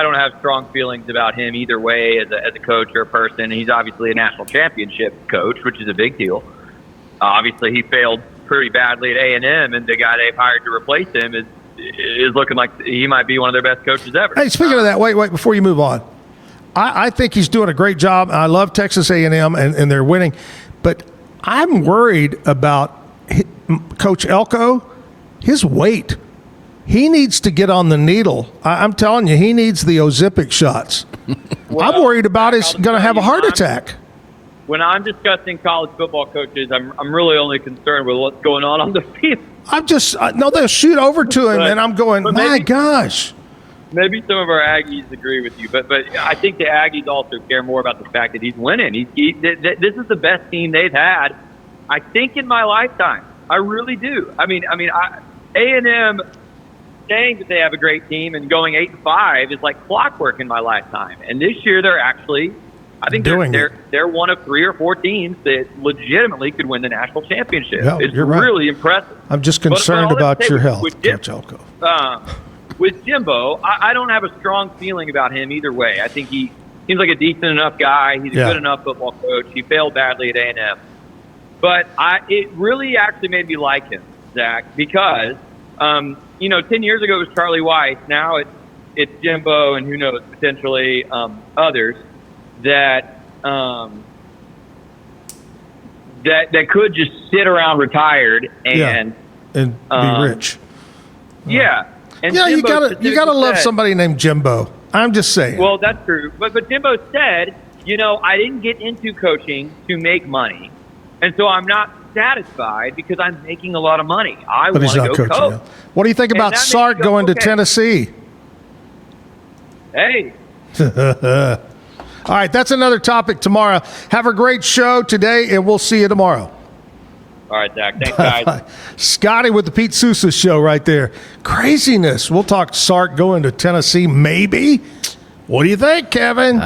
don't have strong feelings about him either way as a coach or a person. He's obviously a national championship coach, which is a big deal. Obviously, he failed pretty badly at A&M, and the guy they've hired to replace him is looking like he might be one of their best coaches ever. Hey, speaking of that, wait, before you move on. I think he's doing a great job. I love Texas A&M, and they're winning. But I'm worried about Coach Elko, his weight. He needs to get on the needle. I'm telling you, he needs the Ozempic shots. Well, I'm worried about he's going to have a heart attack. When I'm discussing college football coaches, I'm really only concerned with what's going on the field. They'll shoot over to him, and I'm going, my gosh. Maybe some of our Aggies agree with you, but I think the Aggies also care more about the fact that he's winning. This is the best team they've had, I think, in my lifetime. I really do. I mean, A&M saying that they have a great team and going 8-5 is like clockwork in my lifetime. And this year they're actually, I think they're one of 3 or 4 teams that legitimately could win the national championship. Yeah, it's you're right. Really impressive. I'm just concerned about your health, Coach Elko. With Jimbo, I don't have a strong feeling about him either way. I think he seems like a decent enough guy. He's a good enough football coach. He failed badly at A&M. But it really actually made me like him, Zach, because 10 years ago it was Charlie Weiss. Now it's Jimbo, and who knows, potentially others that could just sit around retired and be rich. Yeah. And you Jimbo gotta love somebody named Jimbo. I'm just saying. Well, that's true. But Jimbo said, I didn't get into coaching to make money, and so I'm not satisfied because I'm making a lot of money. I want to go coach. Now. What do you think about Sark going to Tennessee? Hey. All right, that's another topic tomorrow. Have a great show today, and we'll see you tomorrow. All right, Zach. Thanks, guys. Scotty with the Pete Sousa Show right there. Craziness. We'll talk Sark going to Tennessee, maybe. What do you think, Kevin?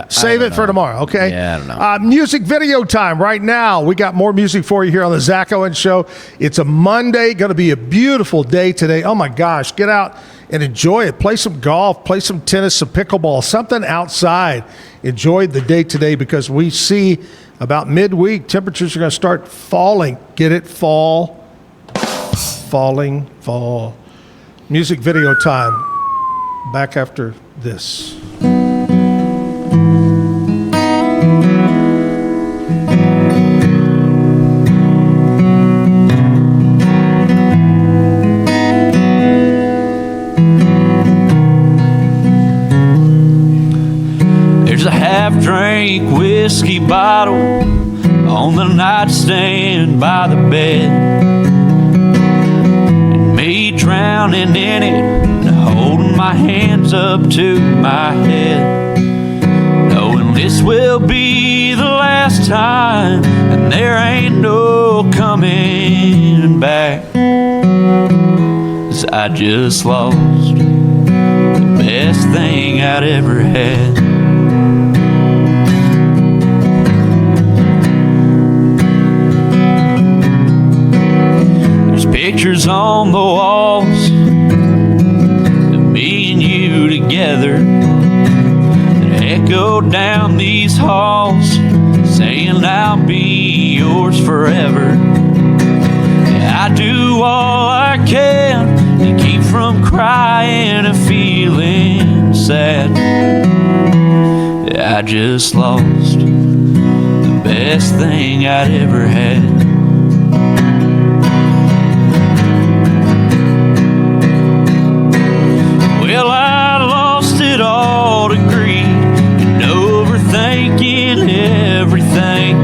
Save it for tomorrow, okay? Yeah, I don't know. Music video time right now. We got more music for you here on the Zack Owen Show. It's a Monday. Going to be a beautiful day today. Oh, my gosh. Get out and enjoy it. Play some golf. Play some tennis, some pickleball, something outside. Enjoy the day today because we see about midweek, temperatures are going to start falling. Get it? Fall. Falling. Fall. Music video time. Back after this. There's a half-drink whiskey bottle on the nightstand by the bed, and me drowning in it, holding my hands up to my head, knowing this will be the last time and there ain't no coming back, 'cause I just lost the best thing I'd ever had. on the walls of me and you together that echo down these halls, saying I'll be yours forever. I do all I can to keep from crying and feeling sad. I just lost the best thing I'd ever had. Well, I lost it all to greed and overthinking everything.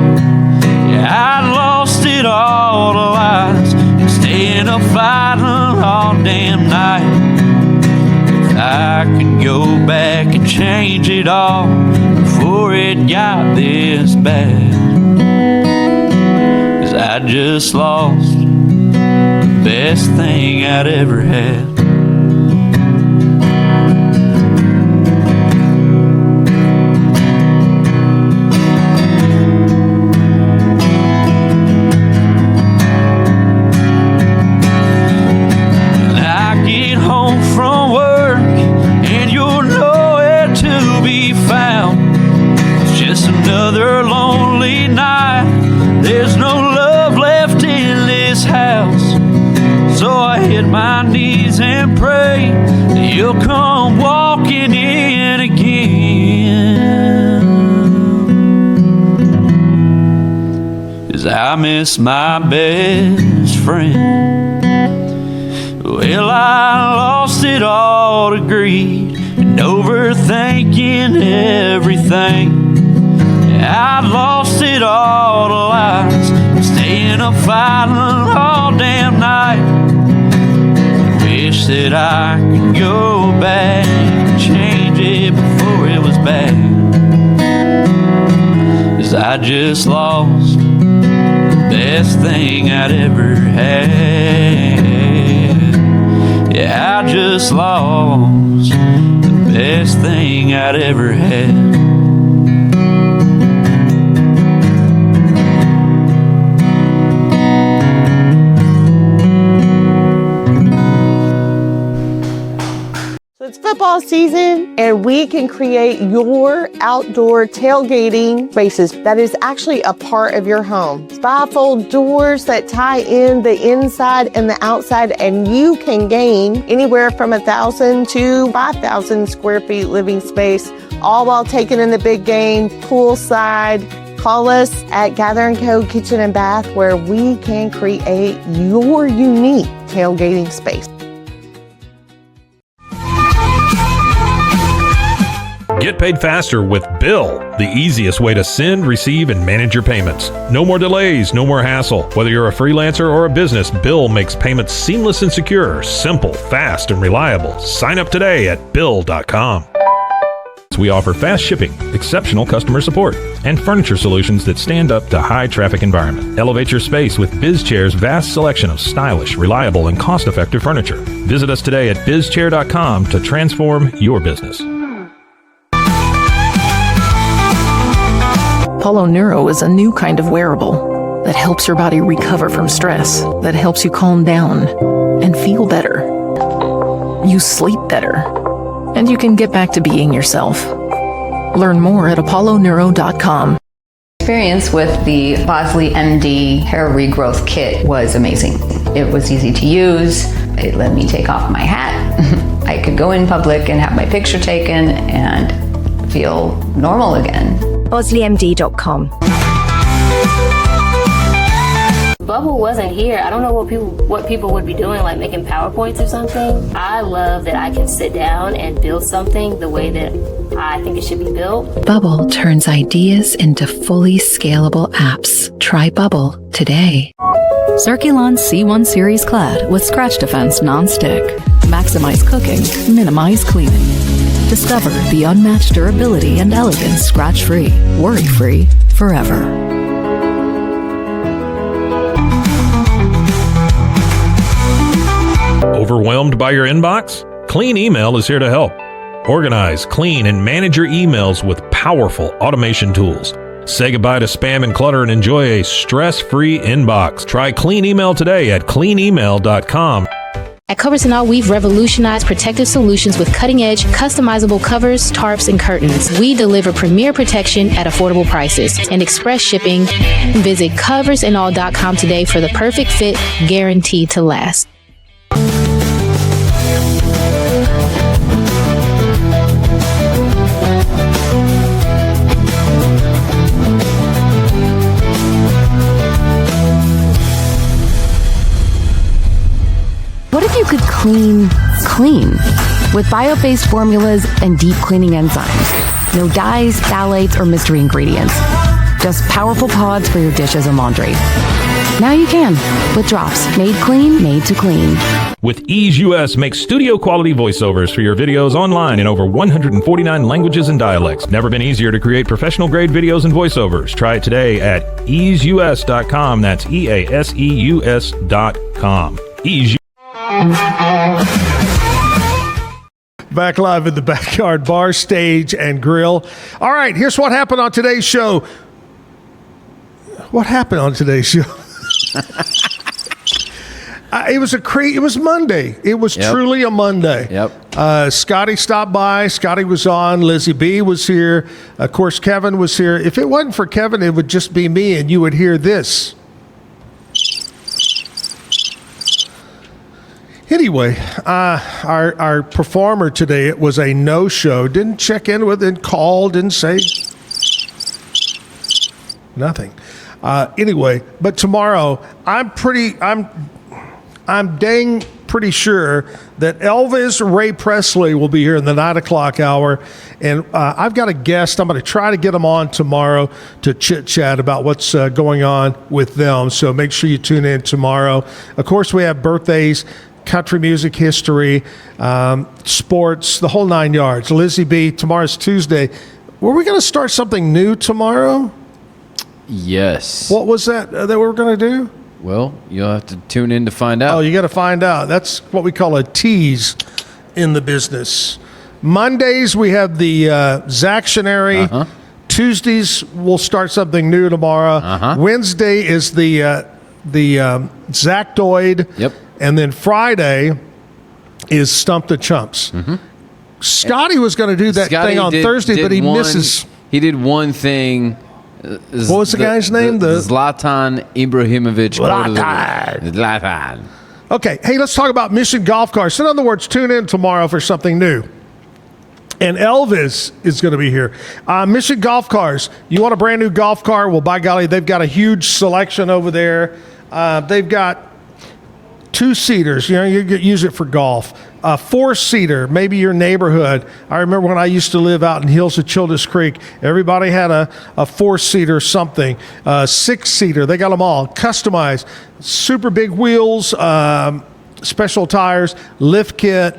Yeah, I lost it all to lies and staying up fighting all damn night. If I could go back and change it all before it got this bad, 'cause I just lost the best thing I'd ever had. Another lonely night. There's no love left in this house, so I hit my knees and pray that you'll come walking in again. 'Cause I miss my best friend. Well, I lost it all to greed and overthinking everything. I lost it all to lies, staying up fighting all damn night. Wish that I could go back and change it before it was bad. 'Cause I just lost the best thing I'd ever had. Yeah, I just lost the best thing I'd ever had. It's football season, and we can create your outdoor tailgating spaces that is actually a part of your home. Bifold doors that tie in the inside and the outside, and you can gain anywhere from 1,000 to 5,000 square feet living space, all while taking in the big game poolside. Call us at Gather & Co. Kitchen and Bath, where we can create your unique tailgating space. Get paid faster with Bill, the easiest way to send, receive, and manage your payments. No more delays, no more hassle. Whether you're a freelancer or a business, Bill makes payments seamless and secure, simple, fast, and reliable. Sign up today at Bill.com. We offer fast shipping, exceptional customer support, and furniture solutions that stand up to high traffic environment. Elevate your space with BizChair's vast selection of stylish, reliable, and cost-effective furniture. Visit us today at BizChair.com to transform your business. Apollo Neuro is a new kind of wearable that helps your body recover from stress, that helps you calm down and feel better. You sleep better, and you can get back to being yourself. Learn more at apolloneuro.com. Experience with the Bosley MD hair regrowth kit was amazing. It was easy to use. It let me take off my hat. I could go in public and have my picture taken and feel normal again. BosleyMD.com. Bubble wasn't here. I don't know what people would be doing, like making PowerPoints or something. I love that I can sit down and build something the way that I think it should be built. Bubble turns ideas into fully scalable apps. Try Bubble today. Circulon C1 Series Clad with Scratch Defense Non-Stick. Maximize cooking, minimize cleaning. Discover the unmatched durability and elegance scratch-free, worry-free, forever. Overwhelmed by your inbox? Clean Email is here to help. Organize, clean, and manage your emails with powerful automation tools. Say goodbye to spam and clutter and enjoy a stress-free inbox. Try Clean Email today at cleanemail.com. At Covers & All, we've revolutionized protective solutions with cutting-edge, customizable covers, tarps, and curtains. We deliver premier protection at affordable prices and express shipping. Visit coversandall.com today for the perfect fit, guaranteed to last. What if you could clean with bio-based formulas and deep cleaning enzymes? No dyes, phthalates, or mystery ingredients. Just powerful pods for your dishes and laundry. Now you can with drops made clean, made to clean. With Ease US, make studio quality voiceovers for your videos online in over 149 languages and dialects. Never been easier to create professional grade videos and voiceovers. Try it today at easeus.com. That's EASEUS.com. Ease. Back live in the Backyard Bar, Stage, and Grill. All right, here's what happened on today's show. What happened on today's show? It was Monday. It was truly a Monday. Yep. Scotty stopped by. Scotty was on. Lizzie B was here. Of course, Kevin was here. If it wasn't for Kevin, it would just be me, and you would hear this. Anyway, our performer today, it was a no-show. Didn't check in with it, called, didn't say nothing. Anyway, but tomorrow, I'm dang pretty sure that Elvis Ray Presley will be here in the 9 o'clock hour. And I've got a guest. I'm going to try to get him on tomorrow to chit-chat about what's going on with them. So make sure you tune in tomorrow. Of course, we have birthdays, country music history, sports, the whole 9 yards. Lizzie B, tomorrow's Tuesday. Were we going to start something new tomorrow? Yes. What was that we were going to do? Well, you'll have to tune in to find out. Oh, you got to find out. That's what we call a tease in the business. Mondays, we have the Zactionary. Tuesdays, we'll start something new tomorrow. Wednesday is the Zactoid. Yep. And then Friday is Stump the Chumps. Scotty was going to do that thing on Thursday, but he misses. He did one thing. What was the guy's name? The Zlatan Ibrahimovic. Zlatan. Okay, hey, let's talk about Mission Golf Cars. In other words, tune in tomorrow for something new. And Elvis is going to be here. Mission Golf Cars. You want a brand new golf car? Well, by golly, they've got a huge selection over there. They've got 2-seaters, you use it for golf. 4-seater, maybe your neighborhood. I remember when I used to live out in Hills of Childress Creek, everybody had a 4-seater something. 6-seater, they got them all. Customized, super big wheels, special tires, lift kit,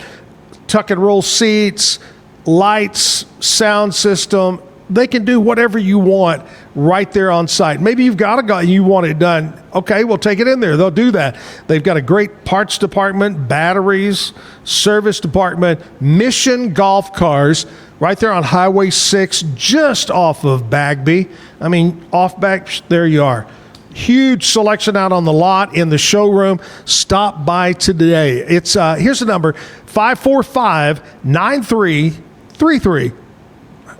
tuck and roll seats, lights, sound system. They can do whatever you want right there on site. Maybe you've got a guy you want it done. Okay, we'll take it in there. They'll do that. They've got a great parts department, batteries, service department, Mission Golf Cars right there on Highway 6, just off of Bagby. I mean, off back, there you are. Huge selection out on the lot in the showroom. Stop by today. It's here's the number, 545-9333.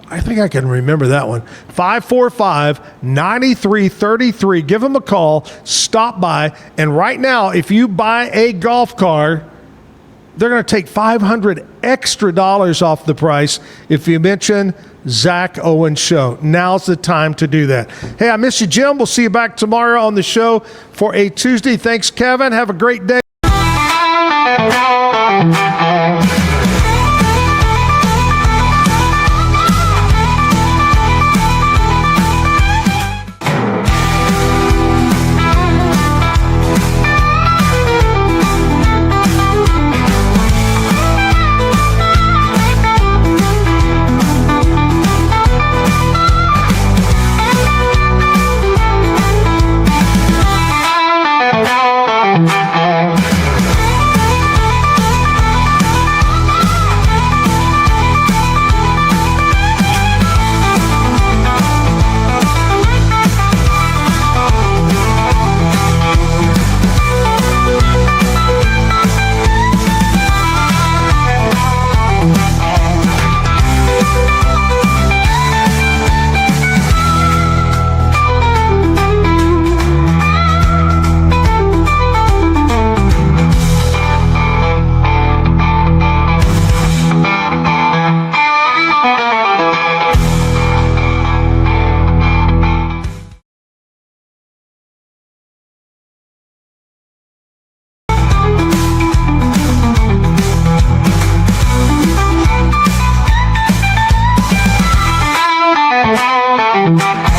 I think I can remember that one. 545-9333. Give them a call. Stop by. And right now, if you buy a golf car, they're going to take $500 extra off the price if you mention Zack Owen Show. Now's the time to do that. Hey, I miss you, Jim. We'll see you back tomorrow on the show for a Tuesday. Thanks, Kevin. Have a great day. Bye.